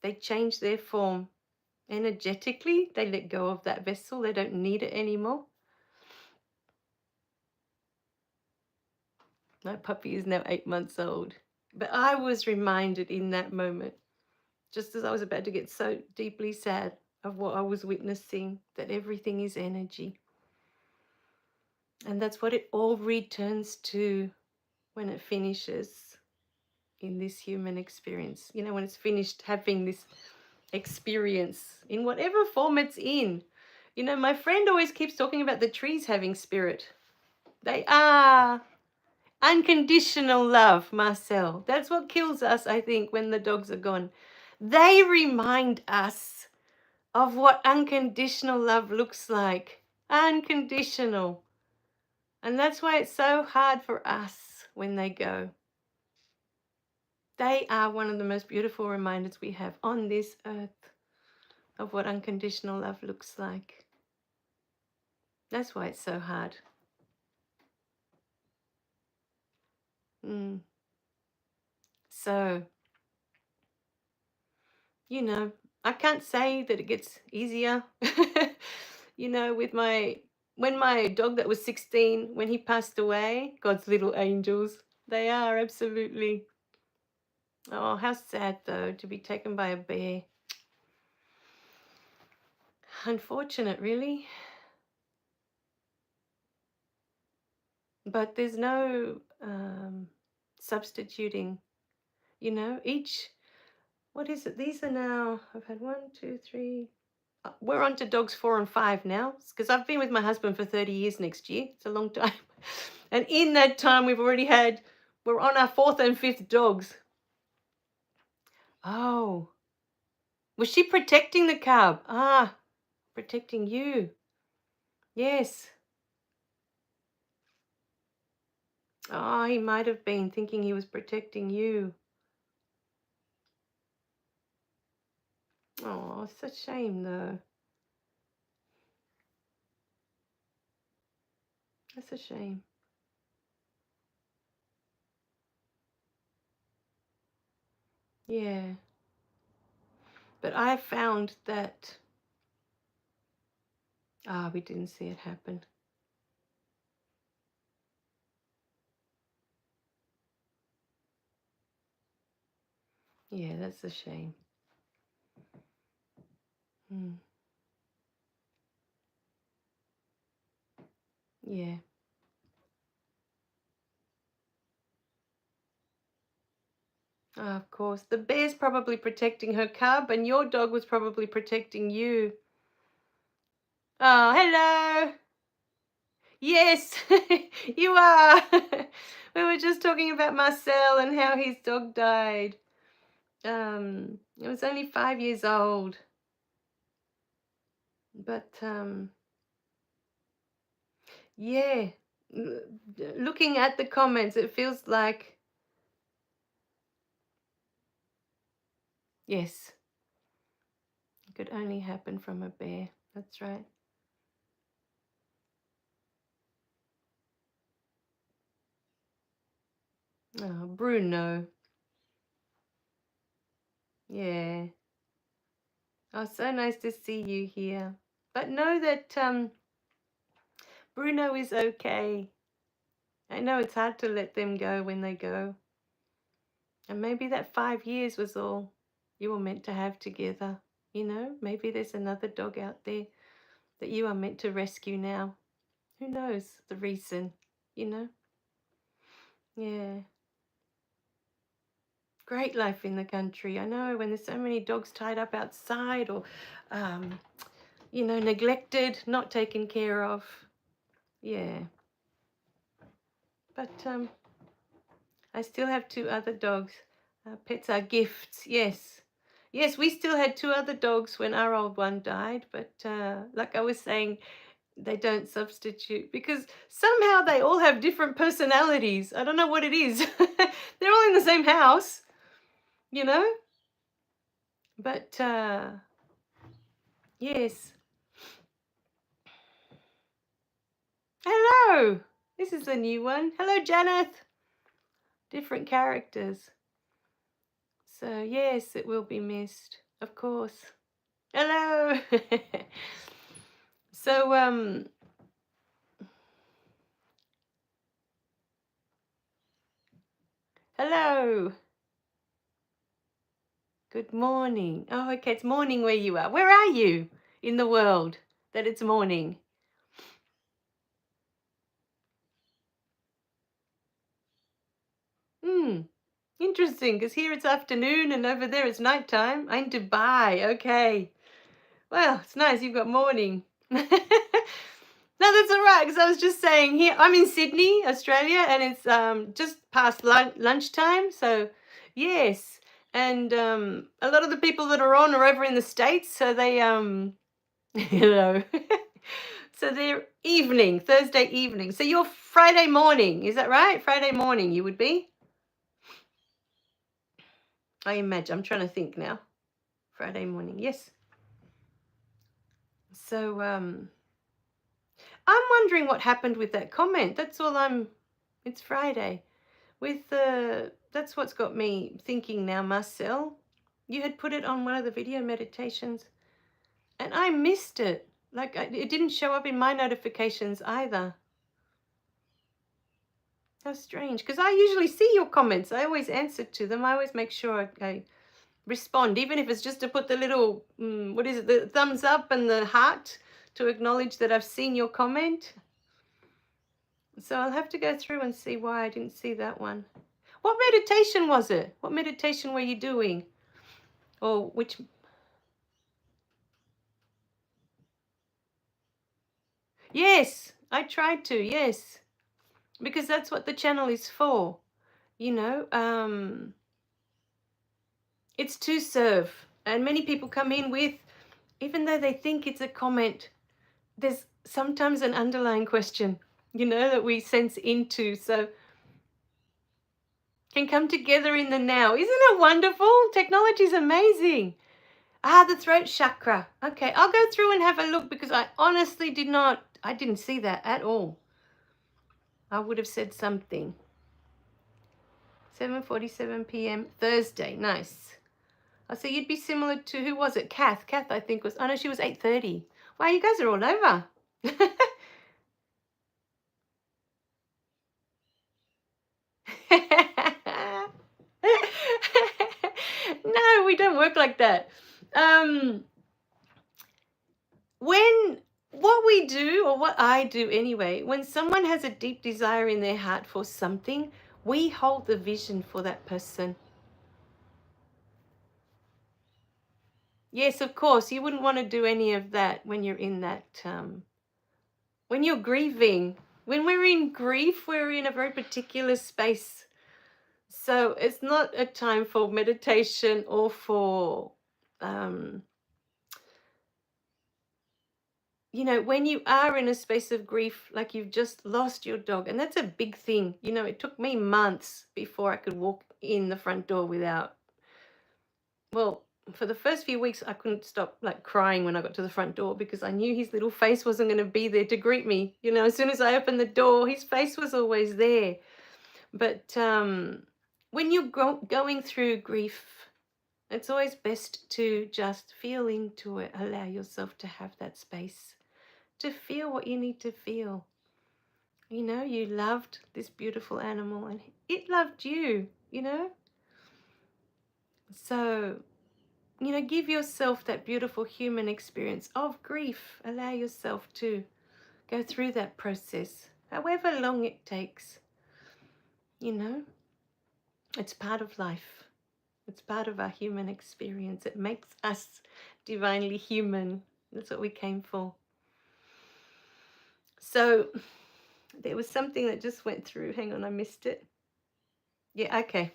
They change their form energetically. They let go of that vessel. They don't need it anymore. My puppy is now 8 months old. But I was reminded in that moment, just as I was about to get so deeply sad of what I was witnessing, that everything is energy. And that's what it all returns to when it finishes in this human experience. You know, when it's finished having this experience in whatever form it's in. You know, my friend always keeps talking about the trees having spirit. They are unconditional love, Marcel. That's what kills us, I think, when the dogs are gone. They remind us of what unconditional love looks like. Unconditional. And that's why it's so hard for us when they go. They are one of the most beautiful reminders we have on this earth of what unconditional love looks like. That's why it's so hard. So, you know, I can't say that it gets easier. You know, when my dog that was 16, when he passed away, God's little angels, they are absolutely. Oh, how sad though to be taken by a bear. Unfortunate, really. But there's no substituting, you know, what is it? These are now, I've had 1, 2, 3. We're on to dogs 4 and 5 now, because I've been with my husband for 30 years next year. It's a long time. And in that time, we're on our 4th and 5th dogs. Oh, was she protecting the cub? Ah, protecting you. Yes. Oh, he might have been thinking he was protecting you. Oh, it's such a shame, though. That's a shame. Yeah. But I found that, we didn't see it happen. Yeah, that's a shame. Yeah. Of course. The bear's probably protecting her cub, and your dog was probably protecting you. Oh, hello. Yes, you are. We were just talking about Marcel and how his dog died. It was only 5 years old. But yeah, looking at the comments, it feels like, yes, it could only happen from a bear. That's right. Oh, Bruno. Yeah. Oh, so nice to see you here. But know that Bruno is okay. I know it's hard to let them go when they go. And maybe that 5 years was all you were meant to have together. You know, maybe there's another dog out there that you are meant to rescue now. Who knows the reason, you know? Yeah. Great life in the country. I know when there's so many dogs tied up outside or, you know, neglected, not taken care of. Yeah. But I still have 2 other dogs. Pets are gifts, yes. Yes, we still had 2 other dogs when our old one died, but like I was saying, they don't substitute because somehow they all have different personalities. I don't know what it is. They're all in the same house, you know? But yes. Hello. This is a new one. Hello, Janeth. Different characters. So, yes, it will be missed, of course. Hello. So, hello. Good morning. Oh, okay, it's morning where you are. Where are you in the world that it's morning? Interesting, because here it's afternoon and over there it's nighttime. I'm in Dubai. Okay. Well, it's nice. You've got morning. No, that's all right, because I was just saying here, I'm in Sydney, Australia, and it's just past lunchtime. So, yes. And a lot of the people that are on are over in the States. So they, you know, so they're evening, Thursday evening. So you're Friday morning. Is that right? Friday morning you would be? I imagine. I'm trying to think now. Friday morning, yes. So I'm wondering what happened with that comment. That's all it's Friday. With that's what's got me thinking now, Marcel. You had put it on one of the video meditations and I missed it. Like it didn't show up in my notifications either. How strange, because I usually see your comments. I always answer to them. I always make sure I respond, even if it's just to put the little, what is it, the thumbs up and the heart to acknowledge that I've seen your comment. So I'll have to go through and see why I didn't see that one. What meditation was it? What meditation were you doing? Or which? Yes, I tried to, yes. Because that's what the channel is for. You know, it's to serve. And many people come in with, even though they think it's a comment, there's sometimes an underlying question, you know, that we sense into. So can come together in the now. Isn't it wonderful? Technology is amazing. The throat chakra. Okay, I'll go through and have a look because I honestly didn't see that at all. I would have said something. 7:47 p.m. Thursday. Nice. Oh, so you'd be similar to, who was it? Kath. Kath, I think was, oh no, she was 8:30. Wow, you guys are all over. No, we don't work like that. What we do, or what I do anyway, when someone has a deep desire in their heart for something, we hold the vision for that person. Yes, of course, you wouldn't want to do any of that when you're in that, when you're grieving. When we're in grief, we're in a very particular space. So it's not a time for meditation or for, you know, when you are in a space of grief, like you've just lost your dog, and that's a big thing. You know, it took me months before I could walk in the front door without, well, for the first few weeks, I couldn't stop like crying when I got to the front door because I knew his little face wasn't going to be there to greet me. You know, as soon as I opened the door, his face was always there. But when you're going through grief, it's always best to just feel into it, allow yourself to have that space to feel what you need to feel. You know, you loved this beautiful animal and it loved you, you know. So give yourself that beautiful human experience of grief. Allow yourself to go through that process, however long it takes. It's part of life. It's part of our human experience. It makes us divinely human. That's what we came for. So there was something that just went through. Hang on, I missed it. Yeah, okay.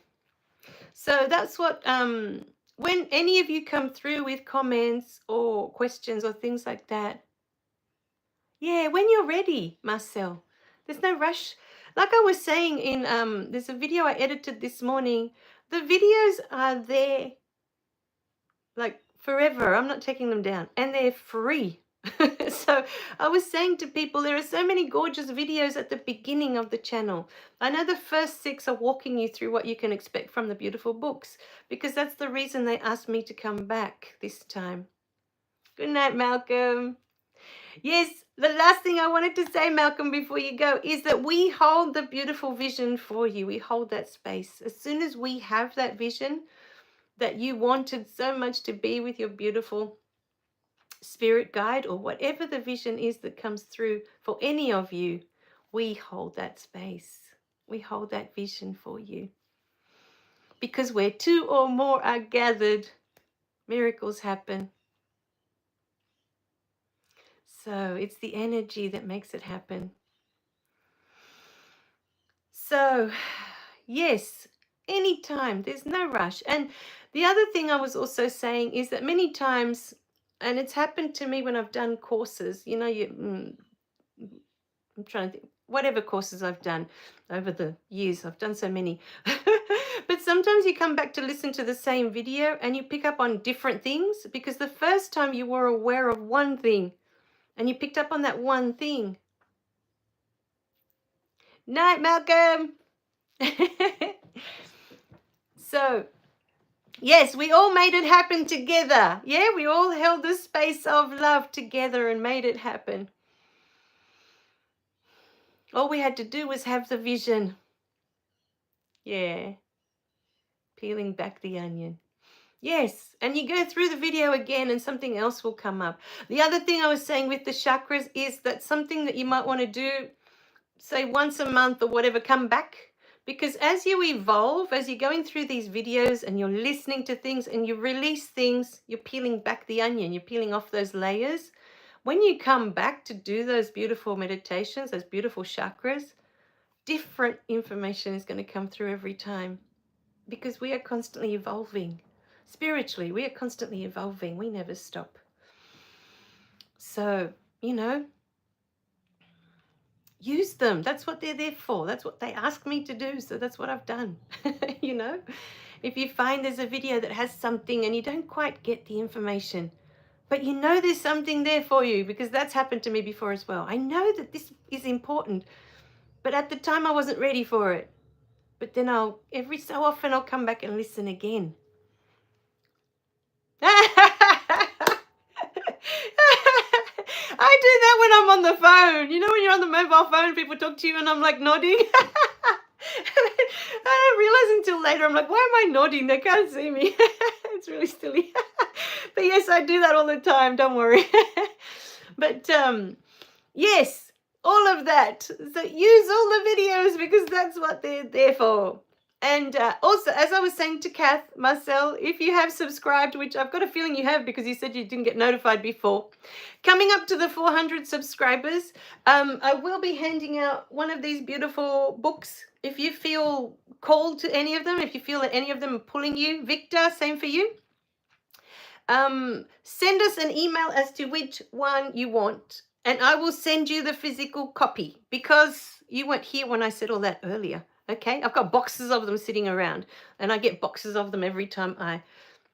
So that's what, when any of you come through with comments or questions or things like that, yeah, when you're ready, Marcel, there's no rush. Like I was saying there's a video I edited this morning. The videos are there like forever. I'm not taking them down, and they're free. So I was saying to people, there are so many gorgeous videos at the beginning of the channel. I know the first 6 are walking you through what you can expect from the beautiful books, because that's the reason they asked me to come back this time. Good night, Malcolm. Yes, the last thing I wanted to say, Malcolm, before you go, is that we hold the beautiful vision for you. We hold that space. As soon as we have that vision that you wanted so much to be with your beautiful spirit guide, or whatever the vision is that comes through for any of you, we hold that space. We hold that vision for you. Because where 2 or more are gathered, miracles happen. So it's the energy that makes it happen. So, yes, anytime, there's no rush. And the other thing I was also saying is that many times, and it's happened to me when I've done courses, I'm trying to think, whatever courses I've done over the years, I've done so many. But sometimes you come back to listen to the same video and you pick up on different things, because the first time you were aware of one thing and you picked up on that one thing. Night, Malcolm. So, yes, we all made it happen together. Yeah, we all held the space of love together and made it happen. All we had to do was have the vision. Yeah. Peeling back the onion. Yes, and you go through the video again and something else will come up. The other thing I was saying with the chakras is that something that you might want to do, say once a month or whatever, come back. Because as you evolve, as you're going through these videos and you're listening to things and you release things, you're peeling back the onion, you're peeling off those layers. When you come back to do those beautiful meditations, those beautiful chakras, different information is going to come through every time, because we are constantly evolving. Spiritually, we are constantly evolving. We never stop. So, use them. That's what they're there for. That's what they asked me to do. So that's what I've done. If you find there's a video that has something and you don't quite get the information, but there's something there for you, because that's happened to me before as well. I know that this is important, but at the time I wasn't ready for it. But then every so often I'll come back and listen again. I do that when I'm on the phone. When you're on the mobile phone, people talk to you and I'm like nodding. I don't realize until later. I'm like, why am I nodding? They can't see me. It's really silly. But yes, I do that all the time. Don't worry. But yes, all of that. So use all the videos, because that's what they're there for. And also, as I was saying to Kath, Marcel, if you have subscribed, which I've got a feeling you have because you said you didn't get notified before, coming up to the 400 subscribers, I will be handing out one of these beautiful books. If you feel called to any of them, if you feel that any of them are pulling you, Victor, same for you. Send us an email as to which one you want, and I will send you the physical copy, because you weren't here when I said all that earlier. Okay, I've got boxes of them sitting around, and I get boxes of them every time I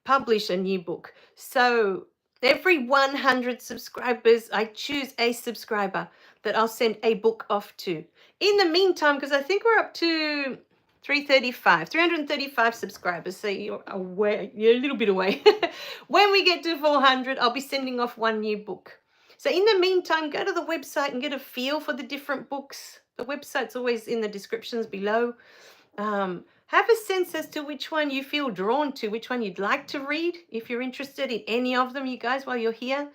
publish a new book. So every 100 subscribers, I choose a subscriber that I'll send a book off to. In the meantime, because I think we're up to 335 subscribers, so you're away, you're a little bit away. When we get to 400, I'll be sending off one new book. So in the meantime, go to the website and get a feel for the different books. The website's always in the descriptions below. Have a sense as to which one you feel drawn to, which one you'd like to read, if you're interested in any of them, you guys, while you're here.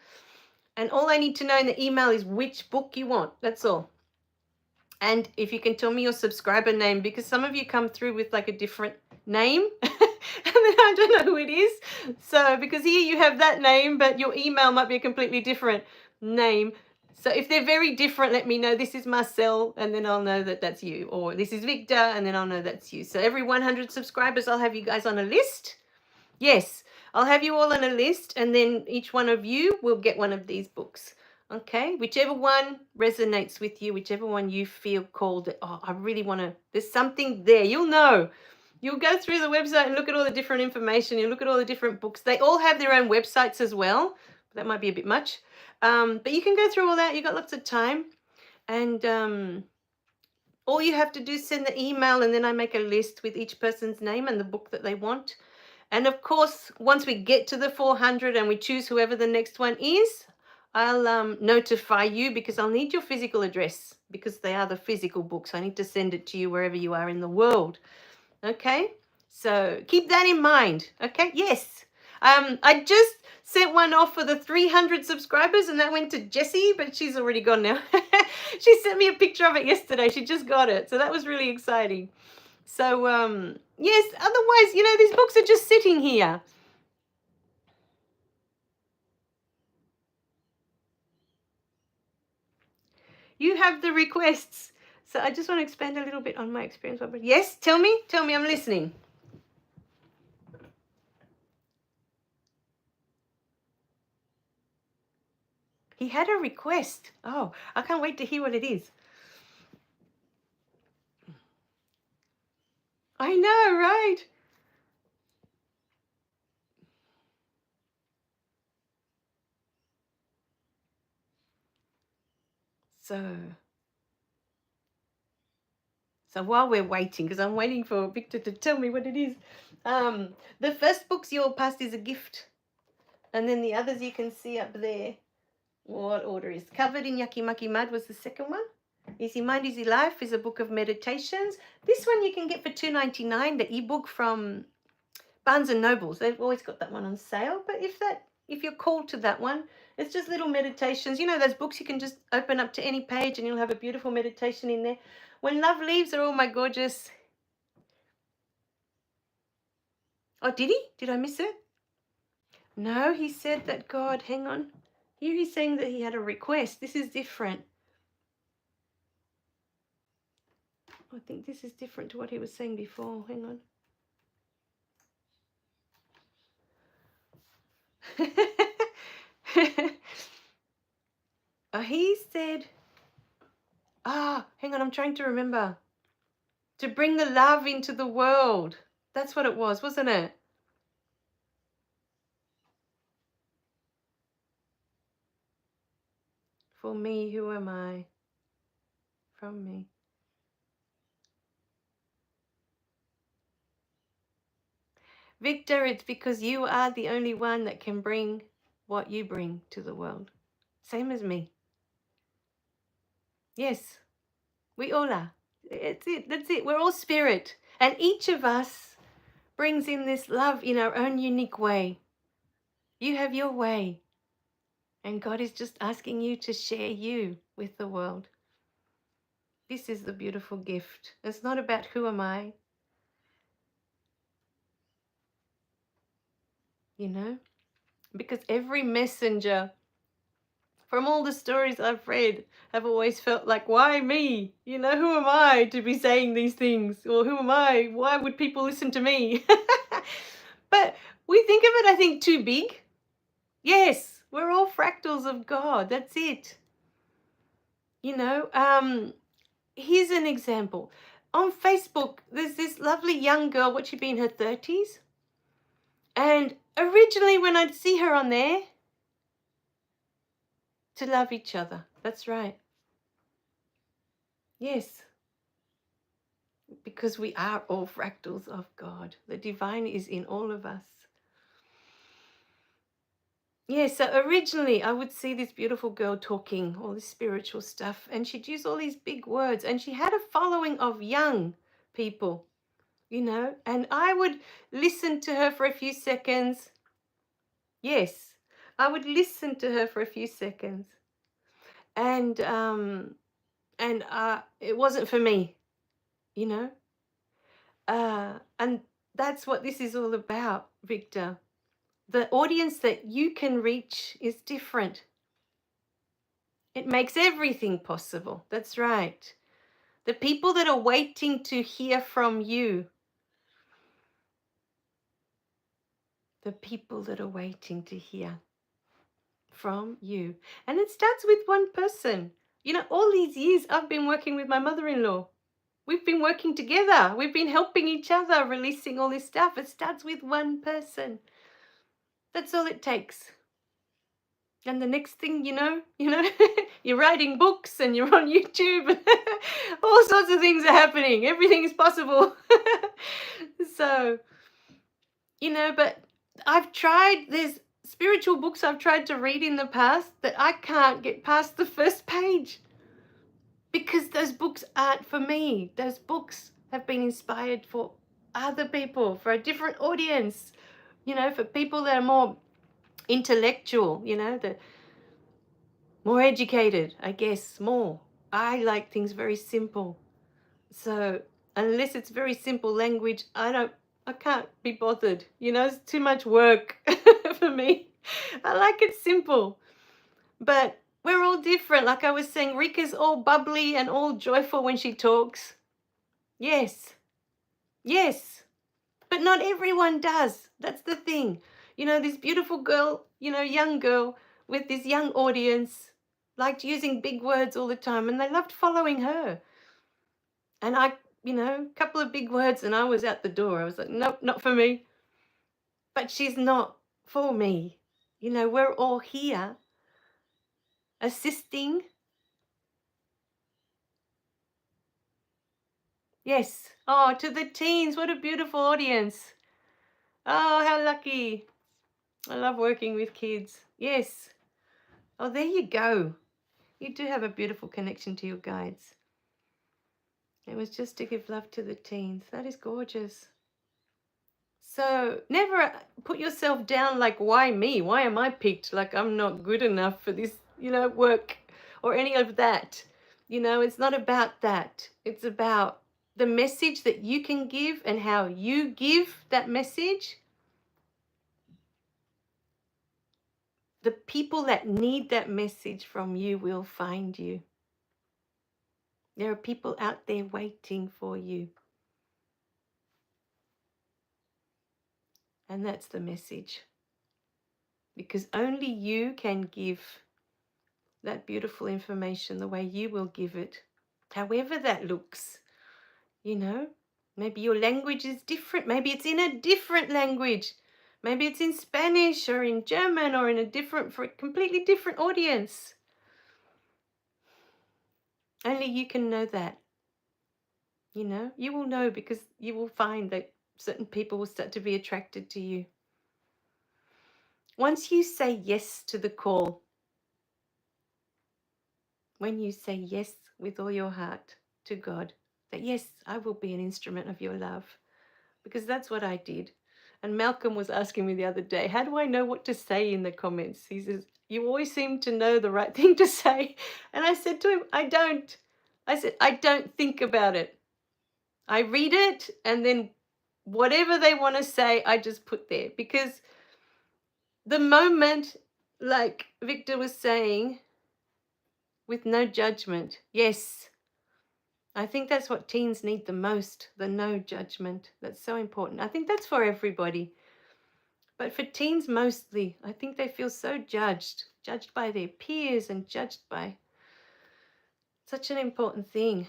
And all I need to know in the email is which book you want. That's all. And if you can tell me your subscriber name, because some of you come through with like a different name and then I don't know who it is. So because here you have that name, but your email might be a completely different name. So if they're very different, let me know. This is Marcel, and then I'll know that that's you. Or this is Victor, and then I'll know that's you. So every 100 subscribers, I'll have you guys on a list. Yes, I'll have you all on a list, and then each one of you will get one of these books. Okay, whichever one resonates with you, whichever one you feel called, oh, I really want to, there's something there. You'll know. You'll go through the website and look at all the different information. You look at all the different books. They all have their own websites as well. That might be a bit much. But you can go through all that. You've got lots of time. And all you have to do is send the email, and then I make a list with each person's name and the book that they want. And of course, once we get to the 400 and we choose whoever the next one is, I'll notify you, because I'll need your physical address, because they are the physical books. I need to send it to you wherever you are in the world. Okay, so keep that in mind. Okay, yes. I just sent one off for the 300 subscribers, and that went to Jessie, but she's already gone now. She sent me a picture of it yesterday. She just got it, so that was really exciting. So yes, otherwise, you know, these books are just sitting here. You have the requests. So I just want to expand a little bit on my experience. Yes, tell me, I'm listening. He had a request. Oh, I can't wait to hear what it is. I know, right? So while we're waiting, because I'm waiting for Victor to tell me what it is, the first books you're passed is a gift. And then the others you can see up there. What order is Covered in Yakimaki Mud was the second one. Easy Mind, Easy Life is a book of meditations. This one you can get for $2.99, the ebook from Barnes and Nobles. They've always got that one on sale. But if you're called to that one, it's just little meditations. You know those books you can just open up to any page and you'll have a beautiful meditation in there. When Love Leaves are all my gorgeous. Oh, did he? Did I miss it? No, he said that God, hang on. Here he's saying that he had a request. This is different. I think this is different to what he was saying before. Hang on. He said, hang on, I'm trying to remember. To bring the love into the world. That's what it was, wasn't it? For me, who am I? From me. Victor, it's because you are the only one that can bring what you bring to the world. Same as me. Yes, we all are. It's it. That's it. We're all spirit. And each of us brings in this love in our own unique way. You have your way. And God is just asking you to share you with the world. This is the beautiful gift. It's not about who am I. You know? Because every messenger, from all the stories I've read, have always felt like, why me? You know, who am I to be saying these things? Or who am I? Why would people listen to me? But we think of it, I think, too big. Yes, we're all fractals of God. That's it. You know, here's an example. On Facebook, there's this lovely young girl, what she'd be in her 30s. And originally when I'd see her on there, to love each other. That's right. Yes. Because we are all fractals of God. The divine is in all of us. Yeah, so originally I would see this beautiful girl talking all this spiritual stuff, and she'd use all these big words, and she had a following of young people. you know, and I would listen to her for a few seconds. Yes, I would listen to her for a few seconds, and it wasn't for me, you know. And that's what this is all about, Victor. The audience that you can reach is different. It makes everything possible. That's right. The people that are waiting to hear from you, the people that are waiting to hear from you. And it starts with one person. You know, all these years I've been working with my mother-in-law. We've been working together. We've been helping each other, releasing all this stuff. It starts with one person. That's all it takes. And the next thing you're writing books and you're on YouTube. All sorts of things are happening. Everything is possible. So, but there's spiritual books I've tried to read in the past that I can't get past the first page because those books aren't for me. Those books have been inspired for other people, for a different audience, for people that are more intellectual, the more educated, I guess, more. I like things very simple. So unless it's very simple language, I can't be bothered. It's too much work for me. I like it simple. But we're all different. Like I was saying, Rikka's all bubbly and all joyful when she talks. Yes. Yes. But not everyone does. That's the thing. This beautiful girl, young girl with this young audience liked using big words all the time and they loved following her. And I, a couple of big words and I was out the door. I was like, nope, not for me. But she's not for me. We're all here assisting. Yes. Oh, to the teens. What a beautiful audience. Oh, how lucky. I love working with kids. Yes. Oh, there you go. You do have a beautiful connection to your guides. It was just to give love to the teens. That is gorgeous. So never put yourself down like, why me? Why am I picked? Like I'm not good enough for this, work or any of that. It's not about that. It's about the message that you can give and how you give that message. The people that need that message from you will find you. There are people out there waiting for you. And that's the message. Because only you can give that beautiful information the way you will give it. However that looks, Maybe your language is different. Maybe it's in a different language. Maybe it's in Spanish or in German or for a completely different audience. Only you can know that. You will know because you will find that certain people will start to be attracted to you. Once you say yes to the call, when you say yes with all your heart to God, that yes, I will be an instrument of your love, because that's what I did. And Malcolm was asking me the other day, how do I know what to say in the comments? He says, you always seem to know the right thing to say. And I said to him, I don't. I said, I don't think about it. I read it and then whatever they want to say, I just put there. Because the moment, like Victor was saying, with no judgment, yes, I think that's what teens need the most, the no judgment. That's so important. I think that's for everybody. But for teens mostly, I think they feel so judged by their peers and judged by such an important thing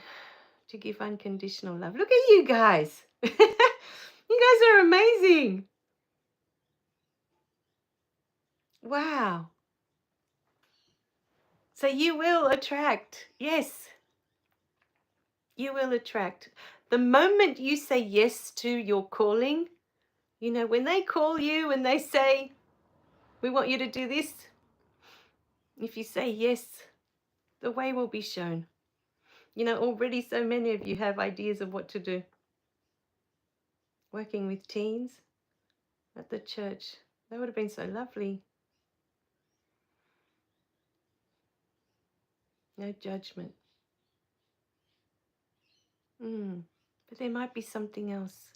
to give unconditional love. Look at you guys. You guys are amazing. Wow. So you will attract. Yes. You will attract. The moment you say yes to your calling, when they call you and they say, we want you to do this, if you say yes, the way will be shown. Already so many of you have ideas of what to do. working with teens at the church. That would have been so lovely. No judgment. But there might be something else.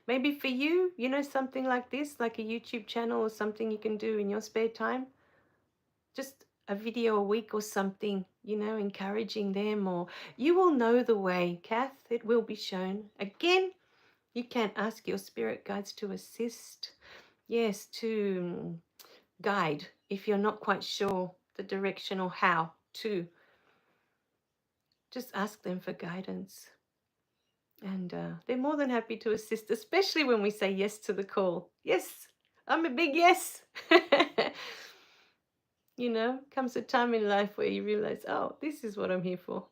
Maybe for you, something like this, like a YouTube channel or something you can do in your spare time. Just a video a week or something, encouraging them, or you will know the way, Kath. It will be shown. Again, you can ask your spirit guides to assist. Yes, to guide if you're not quite sure the direction or how to. Just ask them for guidance. And they're more than happy to assist, especially when we say yes to the call. Yes, I'm a big yes. Comes a time in life where you realize, oh, this is what I'm here for.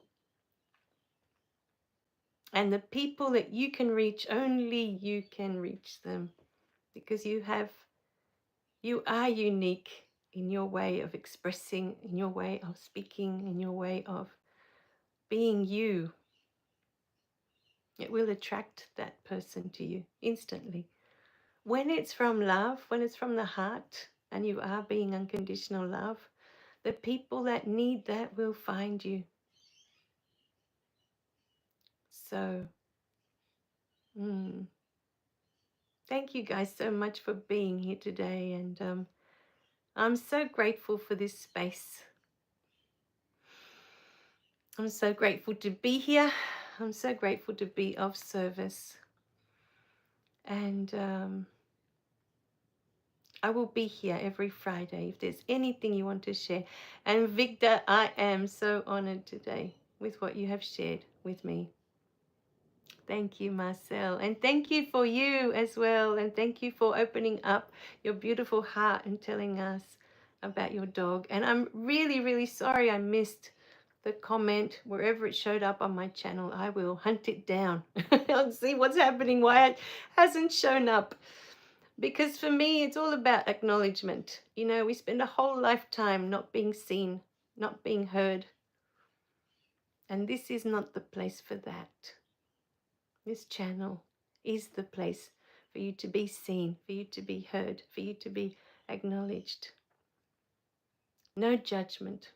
And the people that you can reach, only you can reach them, because you are unique in your way of expressing, in your way of speaking, in your way of being you. It will attract that person to you instantly. When it's from love, when it's from the heart, and you are being unconditional love, the people that need that will find you. So, thank you guys so much for being here today. And I'm so grateful for this space. I'm so grateful to be here. I'm so grateful to be of service. And I will be here every Friday if there's anything you want to share. And Victor, I am so honored today with what you have shared with me. Thank you, Marcel. And thank you for you as well. And thank you for opening up your beautiful heart and telling us about your dog. And I'm really, really sorry I missed the comment wherever it showed up on my channel. I will hunt it down and see what's happening, why it hasn't shown up. Because for me, it's all about acknowledgement. We spend a whole lifetime not being seen, not being heard. And this is not the place for that. This channel is the place for you to be seen, for you to be heard, for you to be acknowledged. No judgment.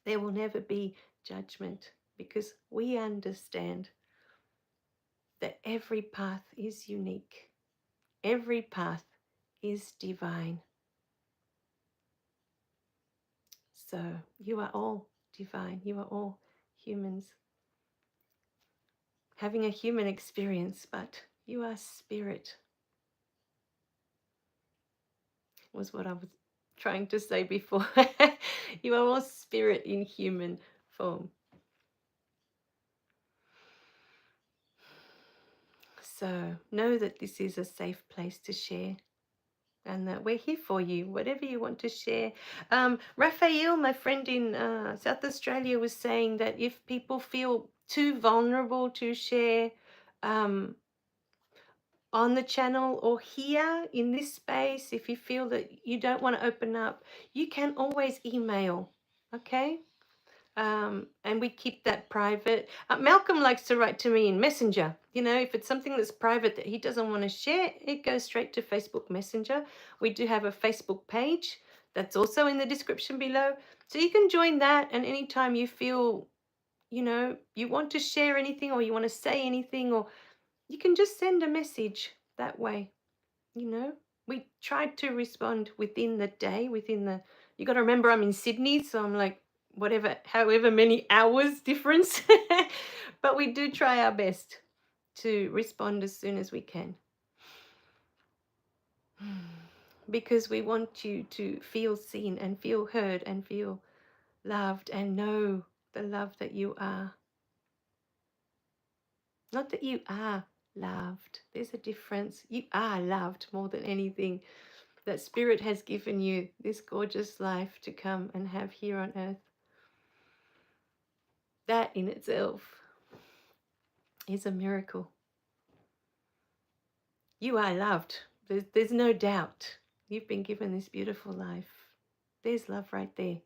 There will never be judgment, because we understand that every path is unique. Every path is divine. So you are all divine. You are all humans having a human experience, but you are spirit, was what I was trying to say before. You are all spirit in human form. So know that this is a safe place to share, and that we're here for you, whatever you want to share. Rafail, my friend in South Australia, was saying that if people feel too vulnerable to share on the channel or here in this space, if you feel that you don't want to open up, you can always email, okay? And we keep that private. Malcolm likes to write to me in Messenger. If it's something that's private that he doesn't want to share, it goes straight to Facebook Messenger. We do have a Facebook page that's also in the description below. So you can join that, and anytime you feel, you want to share anything or you want to say anything, or you can just send a message that way. We tried to respond within the day, you got to remember I'm in Sydney, so I'm like, however many hours difference. But we do try our best to respond as soon as we can. Because we want you to feel seen and feel heard and feel loved and know the love that you are. Not that you are loved. There's a difference. You are loved more than anything. That Spirit has given you this gorgeous life to come and have here on earth. That in itself is a miracle. You are loved. There's no doubt. You've been given this beautiful life. There's love right there.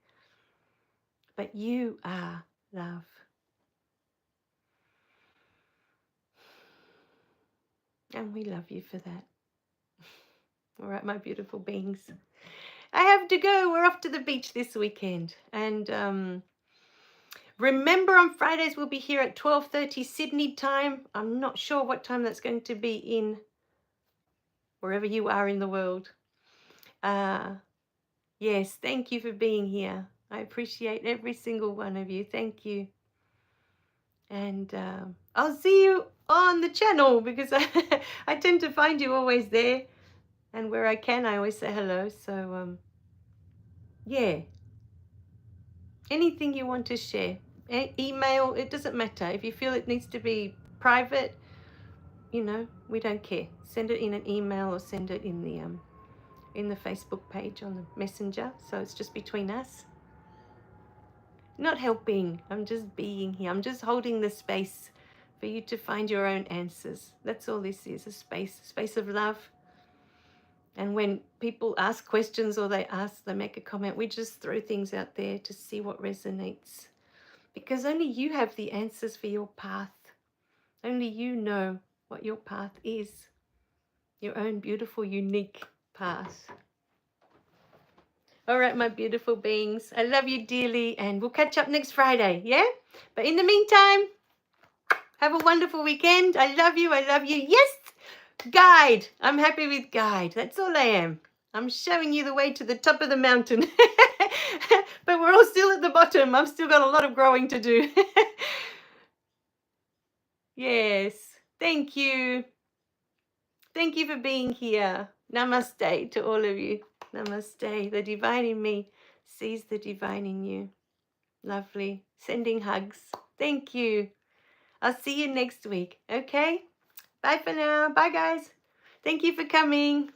But you are love. And we love you for that. All right, my beautiful beings. I have to go. We're off to the beach this weekend. And remember, on Fridays we'll be here at 12:30 Sydney time. I'm not sure what time that's going to be in wherever you are in the world. Yes, thank you for being here. I appreciate every single one of you. Thank you. And I'll see you on the channel because I tend to find you always there. And where I can, I always say hello. So, yeah. Anything you want to share. Email, it doesn't matter. If you feel it needs to be private, you know, we don't care. Send it in an email or send it in the Facebook page on the messenger. So it's just between us. Not helping. I'm just being here. I'm just holding the space for you to find your own answers. That's all this is, a space of love. And when people ask questions or they make a comment, we just throw things out there to see what resonates. Because only you have the answers for your path. Only you know what your path is. Your own beautiful, unique path. All right, my beautiful beings. I love you dearly, and we'll catch up next Friday, yeah? But in the meantime, have a wonderful weekend. I love you. I love you. Yes, guide. I'm happy with guide. That's all I am. I'm showing you the way to the top of the mountain. But we're all still at the bottom. I've still got a lot of growing to do. Yes. Thank you. Thank you for being here. Namaste to all of you. Namaste. The divine in me sees the divine in you. Lovely. Sending hugs. Thank you. I'll see you next week. Okay? Bye for now. Bye, guys. Thank you for coming.